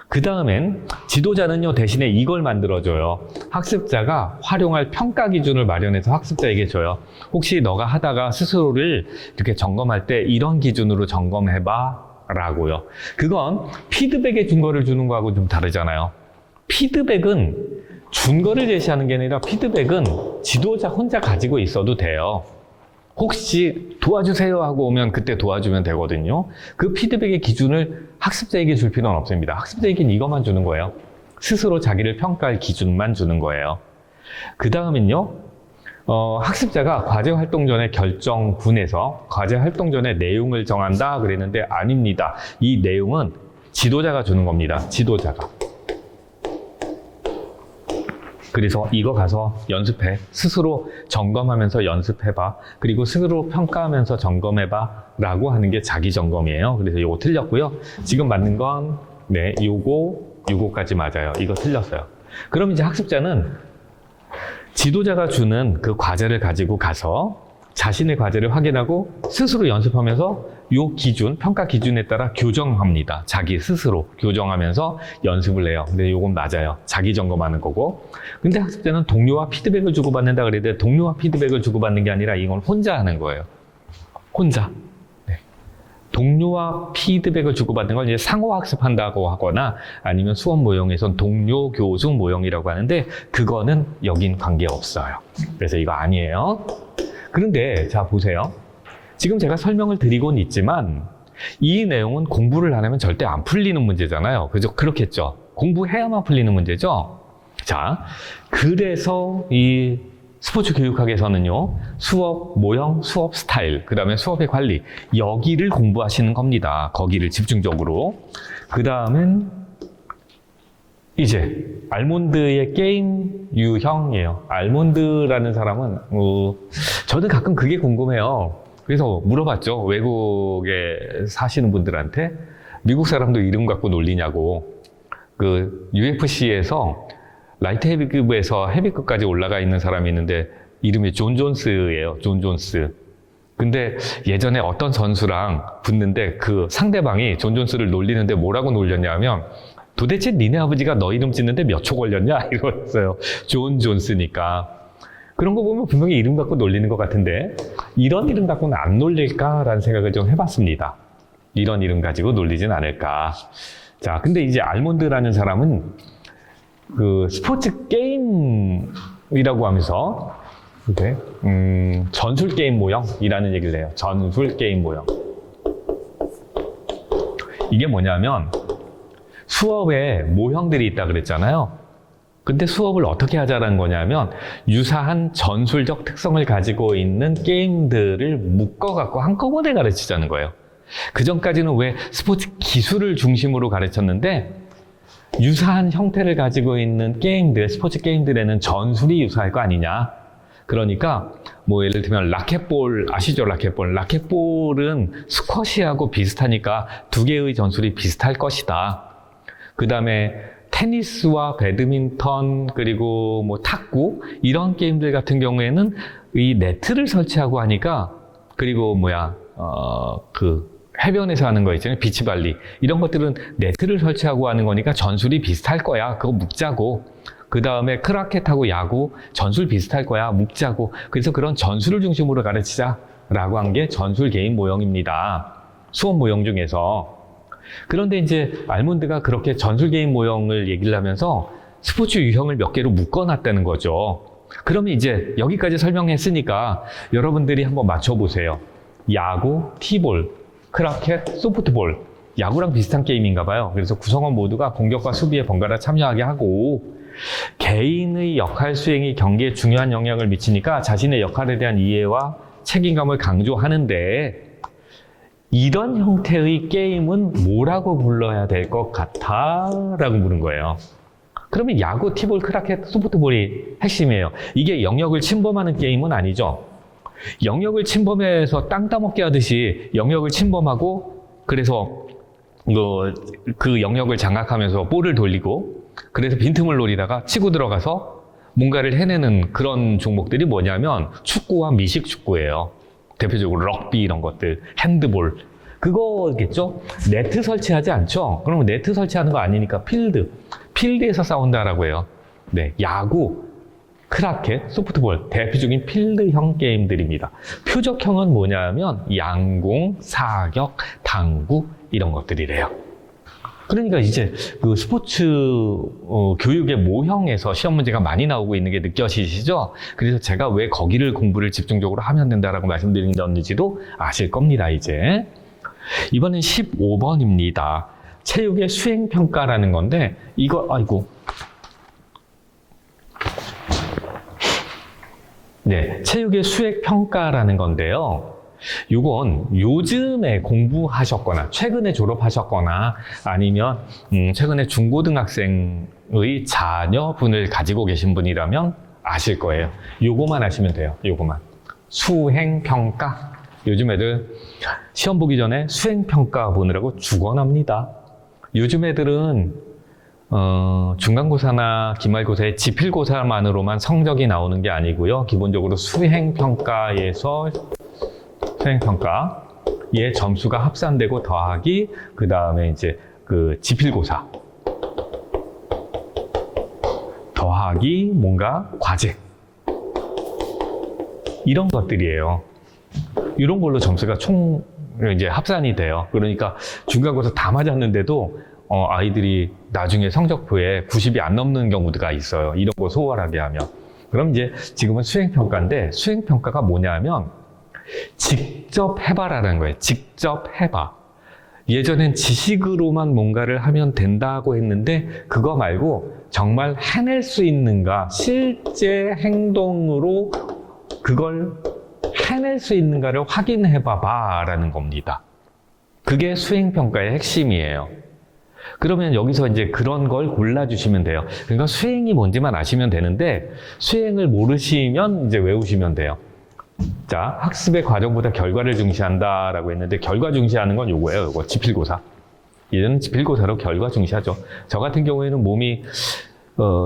그 다음엔 지도자는요, 대신에 이걸 만들어줘요. 학습자가 활용할 평가 기준을 마련해서 학습자에게 줘요. 혹시 너가 하다가 스스로를 이렇게 점검할 때 이런 기준으로 점검해봐 라고요. 그건 피드백의 준거를 주는 거하고 좀 다르잖아요. 피드백은 준거를 제시하는 게 아니라 피드백은 지도자 혼자 가지고 있어도 돼요. 혹시 도와주세요 하고 오면 그때 도와주면 되거든요. 그 피드백의 기준을 학습자에게 줄 필요는 없습니다. 학습자에게는 이것만 주는 거예요. 스스로 자기를 평가할 기준만 주는 거예요. 그 다음은요, 학습자가 과제 활동 전에 결정군에서 과제 활동 전에 내용을 정한다 그랬는데 아닙니다. 이 내용은 지도자가 주는 겁니다. 지도자가. 그래서 이거 가서 연습해. 스스로 점검하면서 연습해봐. 그리고 스스로 평가하면서 점검해봐. 라고 하는 게 자기 점검이에요. 그래서 이거 틀렸고요. 지금 맞는 건 요거까지 맞아요. 이거 틀렸어요. 그럼 이제 학습자는 지도자가 주는 그 과제를 가지고 가서 자신의 과제를 확인하고 스스로 연습하면서 요 기준, 평가 기준에 따라 교정합니다. 자기 스스로 교정하면서 연습을 해요. 근데 요건 맞아요. 자기 점검하는 거고. 근데 학습 때는 동료와 피드백을 주고받는다 그랬는데 동료와 피드백을 주고받는 게 아니라 이건 혼자 하는 거예요. 혼자. 네. 동료와 피드백을 주고받는 걸 이제 상호학습한다고 하거나 아니면 수업 모형에선 동료 교수 모형이라고 하는데 그거는 여긴 관계없어요. 그래서 이거 아니에요. 그런데 자 보세요. 지금 제가 설명을 드리고는 있지만 이 내용은 공부를 안 하면 절대 안 풀리는 문제잖아요. 그렇겠죠. 공부해야만 풀리는 문제죠. 자, 그래서 이 스포츠 교육학에서는요, 수업 모형, 수업 스타일, 그 다음에 수업의 관리, 여기를 공부하시는 겁니다. 거기를 집중적으로. 그 다음엔 이제 알몬드의 게임 유형이에요. 알몬드라는 사람은 저는 가끔 그게 궁금해요. 그래서 물어봤죠. 외국에 사시는 분들한테 미국 사람도 이름 갖고 놀리냐고. 그 UFC에서 라이트 헤비급에서 헤비급까지 올라가 있는 사람이 있는데 이름이 존 존스예요. 존 존스. 근데 예전에 어떤 선수랑 붙는데 그 상대방이 존 존스를 놀리는데 뭐라고 놀렸냐면 도대체 니네 아버지가 너 이름 짓는데 몇 초 걸렸냐? 이랬어요. 존 존스니까. 그런 거 보면 분명히 이름 갖고 놀리는 것 같은데 이런 이름 갖고는 안 놀릴까라는 생각을 좀 해봤습니다. 이런 이름 가지고 놀리진 않을까. 자, 근데 이제 알몬드라는 사람은 그 스포츠 게임이라고 하면서 이렇게 전술 게임 모형이라는 얘기를 해요. 전술 게임 모형. 이게 뭐냐면 수업에 모형들이 있다 그랬잖아요. 근데 수업을 어떻게 하자는 거냐면 유사한 전술적 특성을 가지고 있는 게임들을 묶어갖고 한꺼번에 가르치자는 거예요. 그전까지는 왜 스포츠 기술을 중심으로 가르쳤는데 유사한 형태를 가지고 있는 게임들, 스포츠 게임들에는 전술이 유사할 거 아니냐. 그러니까 뭐 예를 들면 라켓볼 아시죠? 라켓볼은 스쿼시하고 비슷하니까 두 개의 전술이 비슷할 것이다. 그 다음에 테니스와 배드민턴 그리고 뭐 탁구 이런 게임들 같은 경우에는 이 네트를 설치하고 하니까 그리고 그 해변에서 하는 거 있잖아요. 비치발리 이런 것들은 네트를 설치하고 하는 거니까 전술이 비슷할 거야. 그거 묶자고. 그 다음에 크라켓하고 야구 전술 비슷할 거야. 묶자고. 그래서 그런 전술을 중심으로 가르치자라고 한 게 전술 게임 모형입니다. 수업 모형 중에서. 그런데 이제 알몬드가 그렇게 전술 게임 모형을 얘기를 하면서 스포츠 유형을 몇 개로 묶어놨다는 거죠. 그러면 이제 여기까지 설명했으니까 여러분들이 한번 맞춰보세요. 야구, 티볼, 크라켓, 소프트볼. 야구랑 비슷한 게임인가 봐요. 그래서 구성원 모두가 공격과 수비에 번갈아 참여하게 하고 개인의 역할 수행이 경기에 중요한 영향을 미치니까 자신의 역할에 대한 이해와 책임감을 강조하는데 이런 형태의 게임은 뭐라고 불러야 될 것 같아? 라고 물은 거예요. 그러면 야구, 티볼, 크라켓, 소프트볼이 핵심이에요. 이게 영역을 침범하는 게임은 아니죠. 영역을 침범해서 땅 따먹게 하듯이 영역을 침범하고 그래서 그 영역을 장악하면서 볼을 돌리고 그래서 빈틈을 노리다가 치고 들어가서 뭔가를 해내는 그런 종목들이 뭐냐면 축구와 미식 축구예요. 대표적으로 럭비 이런 것들, 핸드볼 그거겠죠? 네트 설치하지 않죠? 그러면 네트 설치하는 거 아니니까 필드에서 싸운다라고 해요. 네, 야구, 크라켓, 소프트볼 대표적인 필드형 게임들입니다. 표적형은 뭐냐면 양공, 사격, 당구 이런 것들이래요. 그러니까 이제 그 스포츠 교육의 모형에서 시험 문제가 많이 나오고 있는 게 느껴지시죠? 그래서 제가 왜 거기를 공부를 집중적으로 하면 된다라고 말씀드린다는지도 아실 겁니다, 이제. 이번엔 15번입니다. 체육의 수행평가라는 건데, 네, 체육의 수행평가라는 건데요. 이건 요즘에 공부하셨거나 최근에 졸업하셨거나 아니면 최근에 중고등학생의 자녀분을 가지고 계신 분이라면 아실 거예요. 요거만 아시면 돼요. 요거만. 수행평가. 요즘 애들 시험 보기 전에 수행평가 보느라고 죽어납니다. 요즘 애들은 중간고사나 기말고사의 지필고사만으로만 성적이 나오는 게 아니고요. 기본적으로 수행평가에서 수행평가의 점수가 합산되고 더하기, 그 다음에 이제 그 지필고사 더하기 뭔가 과제, 이런 것들이에요. 이런 걸로 점수가 총 이제 합산이 돼요. 그러니까 중간고사 다 맞았는데도 아이들이 나중에 성적표에 90이 안 넘는 경우가 있어요. 이런 거 소홀하게 하면. 그럼 이제 지금은 수행평가인데, 수행평가가 뭐냐면 직접 해봐라는 거예요. 직접 해봐. 예전엔 지식으로만 뭔가를 하면 된다고 했는데 그거 말고 정말 해낼 수 있는가, 실제 행동으로 그걸 해낼 수 있는가를 확인해봐봐 라는 겁니다. 그게 수행평가의 핵심이에요. 그러면 여기서 이제 그런 걸 골라주시면 돼요. 그러니까 수행이 뭔지만 아시면 되는데, 수행을 모르시면 이제 외우시면 돼요. 자, 학습의 과정보다 결과를 중시한다라고 했는데, 결과 중시하는 건 요거예요. 요거 지필고사. 예전엔 지필고사로 결과 중시하죠. 저 같은 경우에는 몸이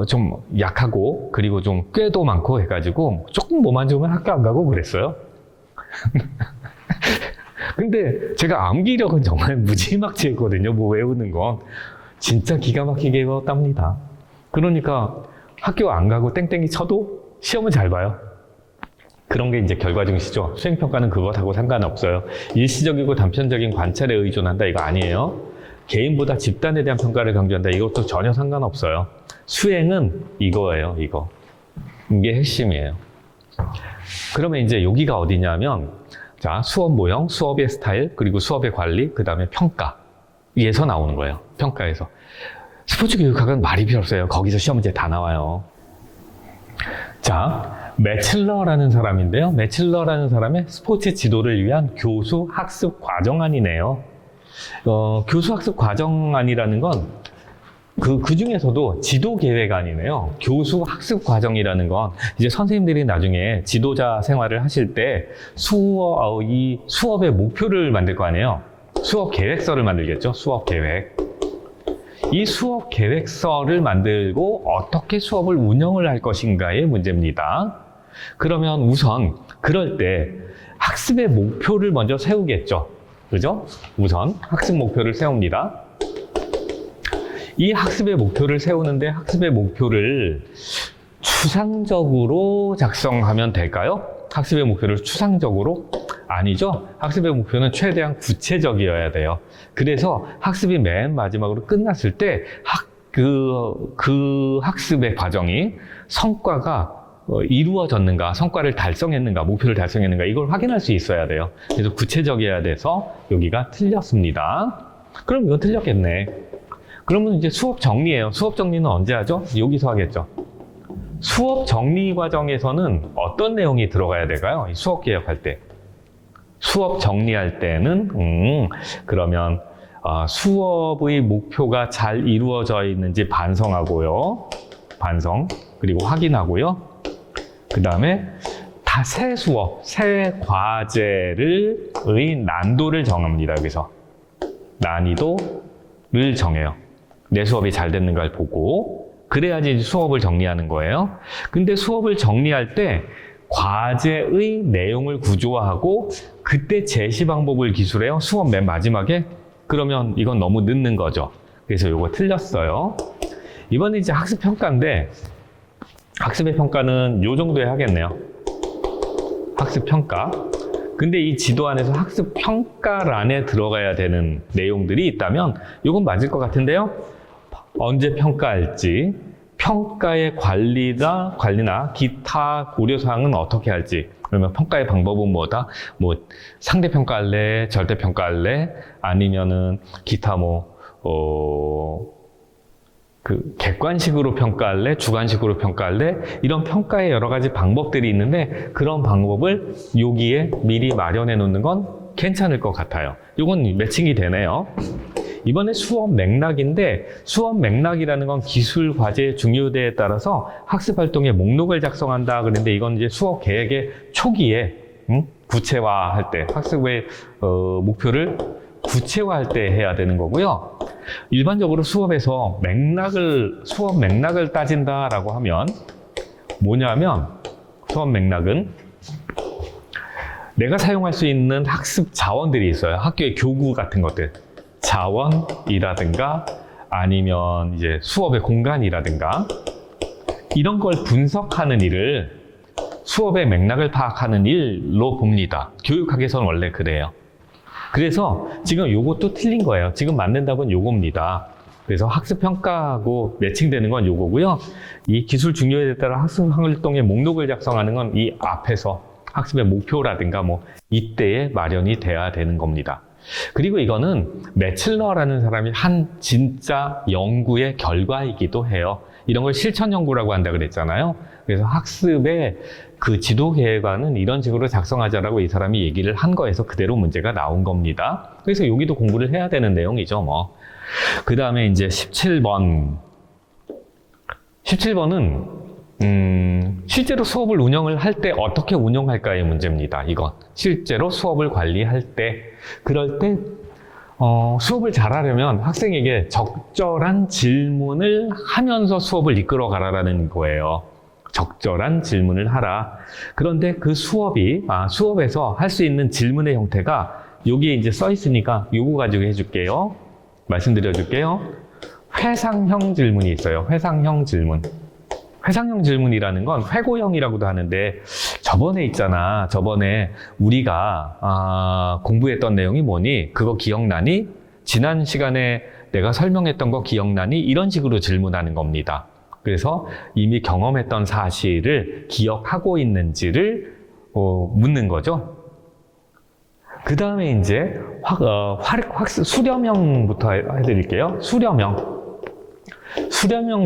좀 약하고 그리고 좀 꾀도 많고 해가지고 조금 몸 안 좋으면 학교 안 가고 그랬어요. 근데 제가 암기력은 정말 무지막지했거든요. 뭐 외우는 건 진짜 기가 막히게 외웠답니다. 그러니까 학교 안 가고 땡땡이 쳐도 시험은 잘 봐요. 그런 게 이제 결과 중시죠. 수행평가는 그것하고 상관없어요. 일시적이고 단편적인 관찰에 의존한다, 이거 아니에요. 개인보다 집단에 대한 평가를 강조한다, 이것도 전혀 상관없어요. 수행은 이거예요, 이거. 이게 핵심이에요. 그러면 이제 여기가 어디냐면, 자, 수업 모형, 수업의 스타일, 그리고 수업의 관리, 그 다음에 평가에서 나오는 거예요. 평가에서. 스포츠 교육학은 말이 필요 없어요. 거기서 시험 문제 다 나와요. 자, 매칠러라는 사람인데요. 매칠러라는 사람의 스포츠 지도를 위한 교수 학습 과정안이네요. 교수 학습 과정안이라는 건 그 중에서도 지도 계획안이네요. 교수 학습 과정이라는 건 이제 선생님들이 나중에 지도자 생활을 하실 때 이 수업의 목표를 만들 거 아니에요. 수업 계획서를 만들겠죠. 수업 계획. 이 수업 계획서를 만들고 어떻게 수업을 운영을 할 것인가의 문제입니다. 그러면 우선 그럴 때 학습의 목표를 먼저 세우겠죠. 그죠? 우선 학습 목표를 세웁니다. 이 학습의 목표를 세우는데 학습의 목표를 추상적으로 작성하면 될까요? 학습의 목표를 추상적으로? 아니죠. 학습의 목표는 최대한 구체적이어야 돼요. 그래서 학습이 맨 마지막으로 끝났을 때 그 학습의 과정이 성과가 이루어졌는가, 성과를 달성했는가, 목표를 달성했는가, 이걸 확인할 수 있어야 돼요. 그래서 구체적이어야 돼서 여기가 틀렸습니다. 그럼 이건 틀렸겠네. 그러면 이제 수업 정리예요. 수업 정리는 언제 하죠? 여기서 하겠죠. 수업 정리 과정에서는 어떤 내용이 들어가야 될까요? 수업 개혁할 때. 수업 정리할 때는 그러면 수업의 목표가 잘 이루어져 있는지 반성하고요. 반성, 그리고 확인하고요. 그 다음에 새 수업, 새 과제의 난도를 정합니다. 여기서 난이도를 정해요. 내 수업이 잘 됐는가를 보고, 그래야지 수업을 정리하는 거예요. 근데 수업을 정리할 때 과제의 내용을 구조화하고 그때 제시 방법을 기술해요. 수업 맨 마지막에. 그러면 이건 너무 늦는 거죠. 그래서 이거 틀렸어요. 이번에 이제 학습 평가인데, 학습의 평가는 요 정도에 하겠네요. 학습 평가. 근데 이 지도 안에서 학습 평가란에 들어가야 되는 내용들이 있다면 이건 맞을 것 같은데요. 언제 평가할지, 평가의 관리나 기타 고려사항은 어떻게 할지, 그러면 평가의 방법은 뭐다? 뭐 상대 평가할래, 절대 평가할래, 아니면은 기타 객관식으로 평가할래, 주관식으로 평가할래, 이런 평가의 여러 가지 방법들이 있는데 그런 방법을 여기에 미리 마련해 놓는 건 괜찮을 것 같아요. 이건 매칭이 되네요. 이번에 수업 맥락인데, 수업 맥락이라는 건 기술 과제의 중요도에 따라서 학습 활동의 목록을 작성한다 그랬는데, 이건 이제 수업 계획의 초기에 구체화할 때, 학습의 목표를 구체화할 때 해야 되는 거고요. 일반적으로 수업 맥락을 따진다라고 하면 뭐냐면 수업 맥락은 내가 사용할 수 있는 학습 자원들이 있어요. 학교의 교구 같은 것들. 자원이라든가 아니면 이제 수업의 공간이라든가 이런 걸 분석하는 일을 수업의 맥락을 파악하는 일로 봅니다. 교육학에서는 원래 그래요. 그래서 지금 요것도 틀린 거예요. 지금 맞는 답은 요겁니다. 그래서 학습평가하고 매칭되는 건 요거고요. 이 기술 중요에 따라 학습활동의 목록을 작성하는 건 이 앞에서 학습의 목표라든가 뭐 이때에 마련이 돼야 되는 겁니다. 그리고 이거는 매칠러라는 사람이 한 진짜 연구의 결과이기도 해요. 이런 걸 실천 연구라고 한다 그랬잖아요. 그래서 학습의 그 지도 계획안은 이런 식으로 작성하자라고 이 사람이 얘기를 한 거에서 그대로 문제가 나온 겁니다. 그래서 여기도 공부를 해야 되는 내용이죠, 뭐. 그 다음에 이제 17번. 17번은 실제로 수업을 운영을 할 때 어떻게 운영할까의 문제입니다. 이건 실제로 수업을 관리할 때, 그럴 때 수업을 잘하려면 학생에게 적절한 질문을 하면서 수업을 이끌어 가라라는 거예요. 적절한 질문을 하라. 그런데 그 수업에서 할 수 있는 질문의 형태가 여기에 이제 써 있으니까 요거 가지고 해줄게요. 말씀드려 줄게요. 회상형 질문이 있어요. 회상형 질문. 회상형 질문이라는 건 회고형이라고도 하는데 저번에 우리가 공부했던 내용이 뭐니? 그거 기억나니? 지난 시간에 내가 설명했던 거 기억나니? 이런 식으로 질문하는 겁니다. 그래서 이미 경험했던 사실을 기억하고 있는지를 묻는 거죠. 그 다음에 이제 수렴형부터 해드릴게요. 수렴형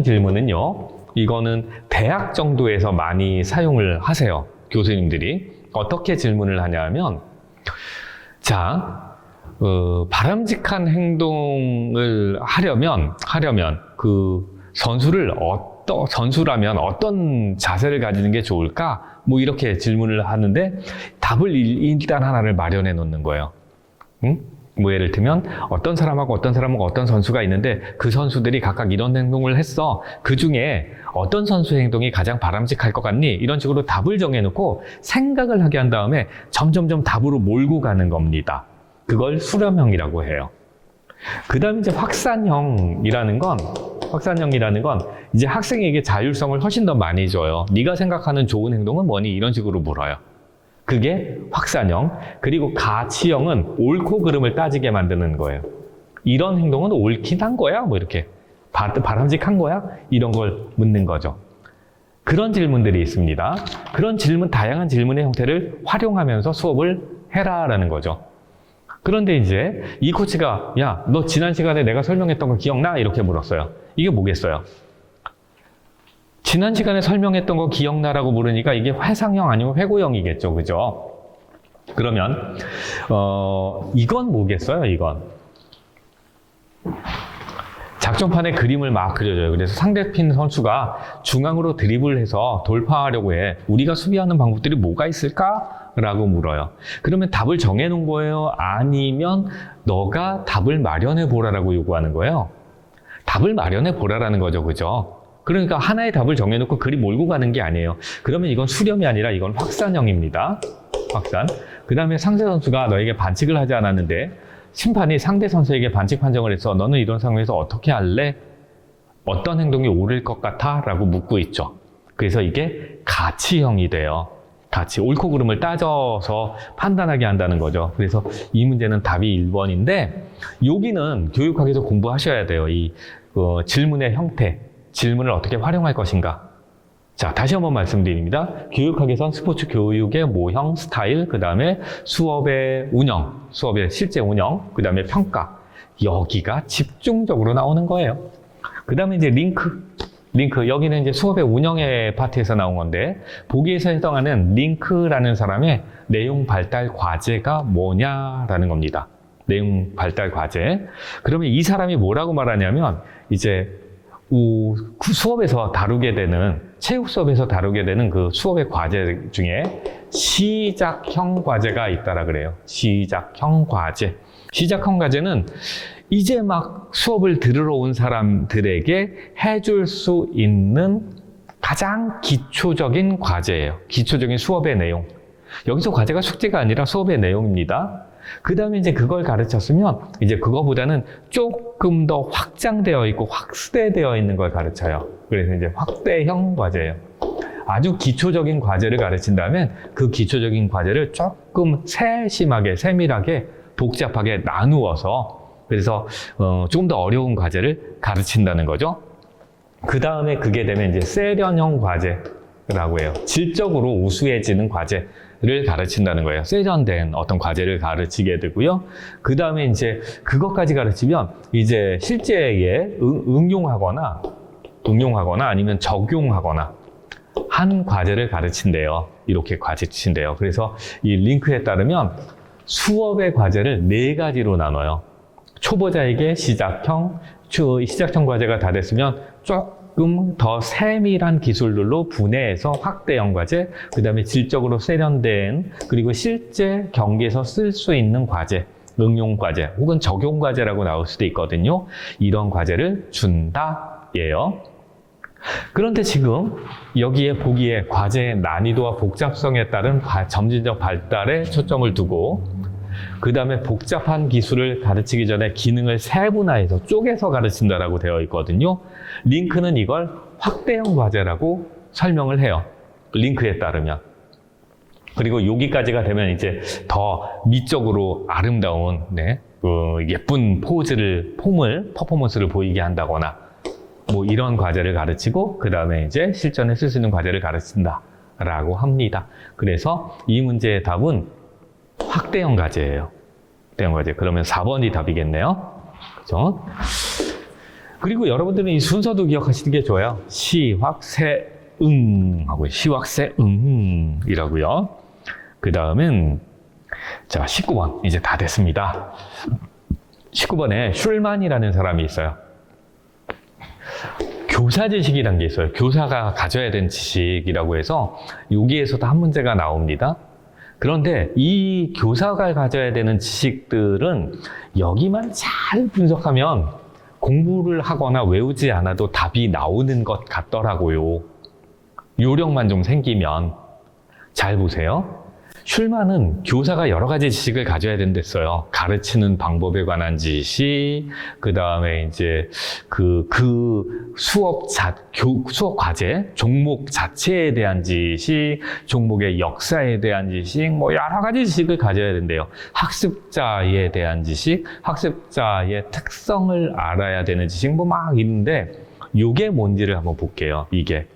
질문은요. 이거는 대학 정도에서 많이 사용을 하세요. 교수님들이. 어떻게 질문을 하냐면, 자, 바람직한 행동을 하려면 그 선수라면 어떤 자세를 가지는 게 좋을까? 뭐 이렇게 질문을 하는데 답을 일단 하나를 마련해 놓는 거예요. 응? 뭐 예를 들면 어떤 사람하고 어떤 선수가 있는데 그 선수들이 각각 이런 행동을 했어. 그 중에 어떤 선수의 행동이 가장 바람직할 것 같니? 이런 식으로 답을 정해놓고 생각을 하게 한 다음에 점점점 답으로 몰고 가는 겁니다. 그걸 수렴형이라고 해요. 그 다음에 이제 확산형이라는 건 이제 학생에게 자율성을 훨씬 더 많이 줘요. 네가 생각하는 좋은 행동은 뭐니? 이런 식으로 물어요. 그게 확산형. 그리고 가치형은 옳고 그름을 따지게 만드는 거예요. 이런 행동은 옳긴 한 거야? 뭐 이렇게. 바람직한 거야? 이런 걸 묻는 거죠. 그런 질문들이 있습니다. 그런 다양한 질문의 형태를 활용하면서 수업을 해라라는 거죠. 그런데 이제 이 코치가 야, 너 지난 시간에 내가 설명했던 거 기억나? 이렇게 물었어요. 이게 뭐겠어요? 지난 시간에 설명했던 거 기억나라고 물으니까 이게 회상형 아니면 회고형이겠죠. 그죠? 그러면 이건 뭐겠어요? 이건 작전판에 그림을 막 그려줘요. 그래서 상대팀 선수가 중앙으로 드리블해서 돌파하려고 해. 우리가 수비하는 방법들이 뭐가 있을까? 라고 물어요. 그러면 답을 정해놓은 거예요? 아니면 너가 답을 마련해 보라라고 요구하는 거예요? 답을 마련해 보라라는 거죠. 그죠? 그러니까 하나의 답을 정해놓고 그림 몰고 가는 게 아니에요. 그러면 이건 수렴이 아니라 이건 확산형입니다. 확산. 그 다음에 상대 선수가 너에게 반칙을 하지 않았는데 심판이 상대 선수에게 반칙 판정을 해서 너는 이런 상황에서 어떻게 할래? 어떤 행동이 옳을 것 같아? 라고 묻고 있죠. 그래서 이게 가치형이 돼요. 가치, 옳고 그름을 따져서 판단하게 한다는 거죠. 그래서 이 문제는 답이 1번인데 여기는 교육학에서 공부하셔야 돼요. 이 질문의 형태, 질문을 어떻게 활용할 것인가. 자, 다시 한번 말씀드립니다. 교육학에선 스포츠 교육의 모형, 스타일, 그 다음에 수업의 운영, 수업의 실제 운영, 그 다음에 평가. 여기가 집중적으로 나오는 거예요. 그 다음에 이제 링크. 여기는 이제 수업의 운영의 파트에서 나온 건데, 보기에서 해당하는 링크라는 사람의 내용 발달 과제가 뭐냐라는 겁니다. 내용 발달 과제. 그러면 이 사람이 뭐라고 말하냐면, 이제 수업에서 다루게 되는, 체육 수업에서 다루게 되는 그 수업의 과제 중에 시작형 과제가 있다라 그래요. 시작형 과제. 시작형 과제는 이제 막 수업을 들으러 온 사람들에게 해줄 수 있는 가장 기초적인 과제예요. 기초적인 수업의 내용. 여기서 과제가 숙제가 아니라 수업의 내용입니다. 그 다음에 이제 그걸 가르쳤으면 이제 그거보다는 조금 더 확장되어 있고 확대되어 있는 걸 가르쳐요. 그래서 이제 확대형 과제예요. 아주 기초적인 과제를 가르친다면 그 기초적인 과제를 조금 세심하게, 세밀하게, 복잡하게 나누어서 그래서 조금 더 어려운 과제를 가르친다는 거죠. 그 다음에 그게 되면 이제 세련형 과제라고 해요. 질적으로 우수해지는 과제를 가르친다는 거예요. 세련된 어떤 과제를 가르치게 되고요. 그 다음에 이제 그것까지 가르치면 이제 실제에 응용하거나 아니면 적용하거나 한 과제를 가르친대요. 이렇게 가르친대요. 그래서 이 링크에 따르면 수업의 과제를 4가지로 나눠요. 초보자에게 시작형 과제가 다 됐으면 조금 더 세밀한 기술들로 분해해서 확대형 과제, 그 다음에 질적으로 세련된, 그리고 실제 경기에서 쓸 수 있는 과제, 응용 과제, 혹은 적용 과제라고 나올 수도 있거든요. 이런 과제를 준다예요. 그런데 지금 여기에 보기에 과제의 난이도와 복잡성에 따른 점진적 발달에 초점을 두고 그 다음에 복잡한 기술을 가르치기 전에 기능을 세분화해서 쪼개서 가르친다라고 되어 있거든요. 링크는 이걸 확대형 과제라고 설명을 해요. 링크에 따르면. 그리고 여기까지가 되면 이제 더 미적으로 아름다운 예쁜 퍼포먼스를 보이게 한다거나 뭐 이런 과제를 가르치고 그 다음에 이제 실전에 쓸 수 있는 과제를 가르친다라고 합니다. 그래서 이 문제의 답은 확대형 과제예요. 확대형 과제. 그러면 4번이 답이겠네요. 그죠? 그리고 여러분들은 이 순서도 기억하시는 게 좋아요. 시확세응 하고 시확세응이라고요. 그 다음은 자 19번 이제 다 됐습니다. 19번에 슐만이라는 사람이 있어요. 교사 지식이라는 게 있어요. 교사가 가져야 되는 지식이라고 해서 여기에서도 한 문제가 나옵니다. 그런데 이 교사가 가져야 되는 지식들은 여기만 잘 분석하면 공부를 하거나 외우지 않아도 답이 나오는 것 같더라고요. 요령만 좀 생기면. 잘 보세요. 슐만은 교사가 여러 가지 지식을 가져야 된댔어요. 가르치는 방법에 관한 지식, 그 다음에 이제 수업 과제, 종목 자체에 대한 지식, 종목의 역사에 대한 지식, 뭐 여러 가지 지식을 가져야 된대요. 학습자에 대한 지식, 학습자의 특성을 알아야 되는 지식, 뭐 막 있는데, 요게 뭔지를 한번 볼게요. 이게.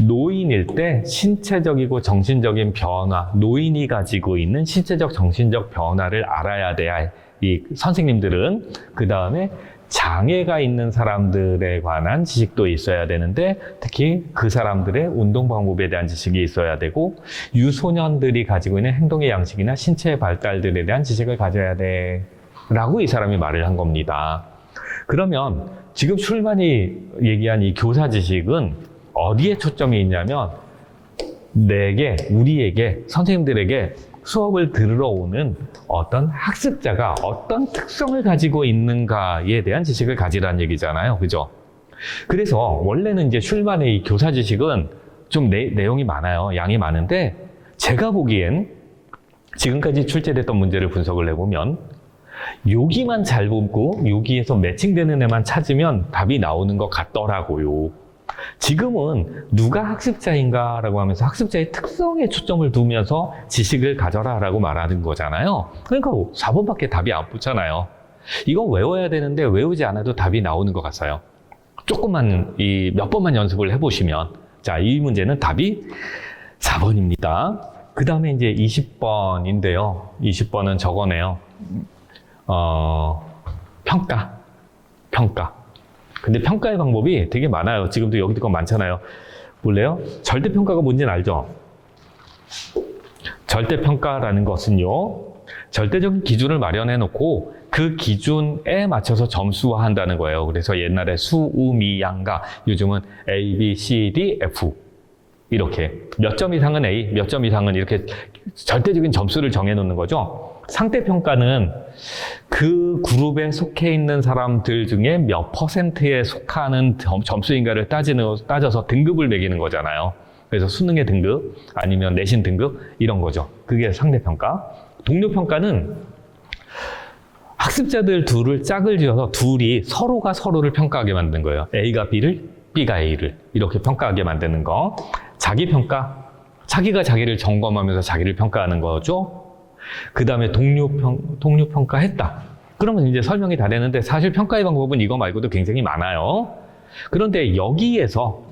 노인일 때 신체적이고 정신적인 변화, 노인이 가지고 있는 신체적, 정신적 변화를 알아야 돼야 이 선생님들은. 그 다음에 장애가 있는 사람들에 관한 지식도 있어야 되는데 특히 그 사람들의 운동 방법에 대한 지식이 있어야 되고 유소년들이 가지고 있는 행동의 양식이나 신체의 발달들에 대한 지식을 가져야 돼 라고 이 사람이 말을 한 겁니다. 그러면 지금 슐만이 얘기한 이 교사 지식은 어디에 초점이 있냐면 우리에게, 선생님들에게 수업을 들으러 오는 어떤 학습자가 어떤 특성을 가지고 있는가에 대한 지식을 가지라는 얘기잖아요. 그죠? 그래서 원래는 이제 슐만의 이 교사 지식은 좀 내용이 많아요. 양이 많은데 제가 보기엔 지금까지 출제됐던 문제를 분석을 해보면 여기만 잘 보고 여기에서 매칭되는 애만 찾으면 답이 나오는 것 같더라고요. 지금은 누가 학습자인가 라고 하면서 학습자의 특성에 초점을 두면서 지식을 가져라 라고 말하는 거잖아요. 그러니까 4번밖에 답이 안 붙잖아요. 이거 외워야 되는데 외우지 않아도 답이 나오는 것 같아요. 조금만 몇 번만 연습을 해보시면. 자, 이 문제는 답이 4번입니다. 그 다음에 이제 20번인데요. 20번은 저거네요. 평가. 근데 평가의 방법이 되게 많아요. 지금도 여기도 거 많잖아요. 볼래요? 절대평가가 뭔지는 알죠? 절대평가라는 것은요, 절대적인 기준을 마련해 놓고 그 기준에 맞춰서 점수화한다는 거예요. 그래서 옛날에 수, 우, 미, 양가, 요즘은 A, B, C, D, F 이렇게 몇 점 이상은 A, 몇 점 이상은 이렇게 절대적인 점수를 정해 놓는 거죠. 상대평가는 그 그룹에 속해 있는 사람들 중에 몇 퍼센트에 속하는 점수인가를 따져서 등급을 매기는 거잖아요. 그래서 수능의 등급, 아니면 내신 등급, 이런 거죠. 그게 상대평가. 동료평가는 학습자들 둘을 짝을 지어서 둘이 서로가 서로를 평가하게 만드는 거예요. A가 B를, B가 A를 이렇게 평가하게 만드는 거. 자기평가, 자기가 자기를 점검하면서 자기를 평가하는 거죠. 그 다음에 동료평가 했다. 그러면 이제 설명이 다 되는데, 사실 평가의 방법은 이거 말고도 굉장히 많아요. 그런데 여기에서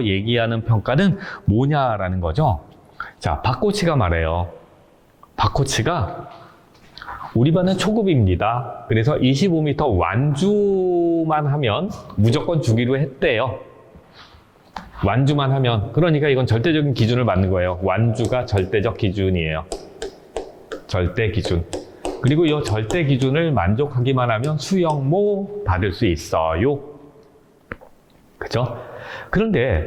얘기하는 평가는 뭐냐라는 거죠. 자, 박코치가 말해요. 박코치가 우리 반은 초급입니다. 그래서 25m 완주만 하면 무조건 주기로 했대요. 완주만 하면. 그러니까 이건 절대적인 기준을 맞는 거예요. 완주가 절대적 기준이에요. 절대 기준. 그리고 이 절대 기준을 만족하기만 하면 수영모 받을 수 있어요. 그죠? 그런데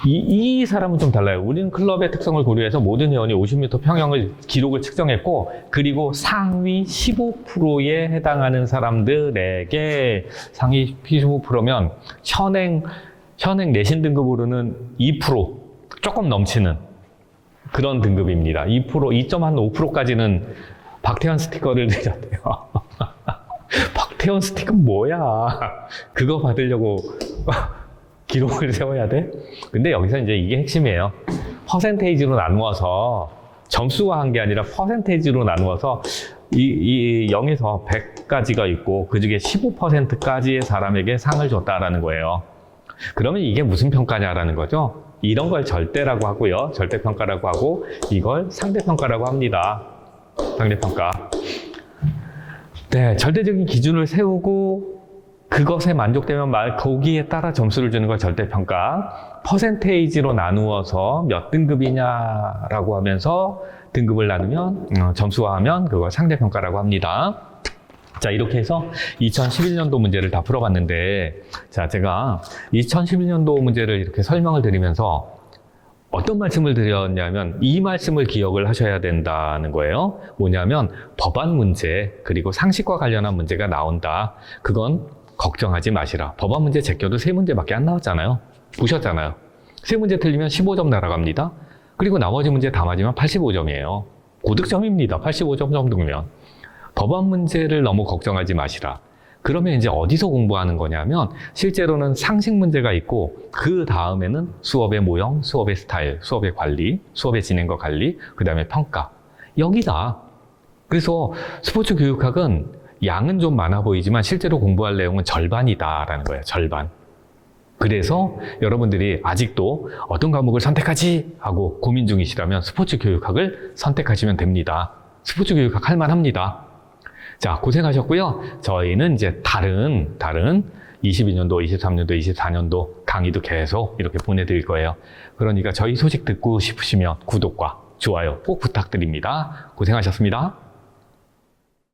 이 사람은 좀 달라요. 우리는 클럽의 특성을 고려해서 모든 회원이 50m 평형을 기록을 측정했고, 그리고 상위 15%에 해당하는 사람들에게, 상위 15%면 현행 내신 등급으로는 2%, 조금 넘치는 그런 등급입니다. 2.5%까지는 박태환 스티커를 드렸대요. 박태환 스티커 뭐야? 그거 받으려고 기록을 세워야 돼? 근데 여기서 이제 이게 핵심이에요. 퍼센테이지로 나누어서, 점수화한 게 아니라 퍼센테이지로 나누어서 이 0에서 100까지가 있고, 그 중에 15%까지의 사람에게 상을 줬다라는 거예요. 그러면 이게 무슨 평가냐라는 거죠. 이런 걸 절대라고 하고요. 절대평가라고 하고, 이걸 상대평가라고 합니다. 상대평가. 네, 절대적인 기준을 세우고 그것에 만족되면 거기에 따라 점수를 주는 걸 절대평가. 퍼센테이지로 나누어서 몇 등급이냐라고 하면서 등급을 나누면, 점수화하면 그걸 상대평가라고 합니다. 자, 이렇게 해서 2011년도 문제를 다 풀어봤는데, 자, 제가 2011년도 문제를 이렇게 설명을 드리면서 어떤 말씀을 드렸냐면, 이 말씀을 기억을 하셔야 된다는 거예요. 뭐냐면, 법안 문제, 그리고 상식과 관련한 문제가 나온다. 그건 걱정하지 마시라. 법안 문제 제껴도 3문제밖에 안 나왔잖아요. 보셨잖아요. 3문제 틀리면 15점 날아갑니다. 그리고 나머지 문제 다 맞으면 85점이에요. 고득점입니다. 85점 정도면. 법안 문제를 너무 걱정하지 마시라. 그러면 이제 어디서 공부하는 거냐면, 실제로는 상식 문제가 있고, 그 다음에는 수업의 모형, 수업의 스타일, 수업의 관리, 수업의 진행과 관리, 그 다음에 평가. 여기다. 그래서 스포츠 교육학은 양은 좀 많아 보이지만 실제로 공부할 내용은 절반이다라는 거예요. 절반. 그래서 여러분들이 아직도 어떤 과목을 선택하지 하고 고민 중이시라면 스포츠 교육학을 선택하시면 됩니다. 스포츠 교육학 할 만합니다. 자, 고생하셨고요. 저희는 이제 다른 22년도, 23년도, 24년도 강의도 계속 이렇게 보내드릴 거예요. 그러니까 저희 소식 듣고 싶으시면 구독과 좋아요 꼭 부탁드립니다. 고생하셨습니다.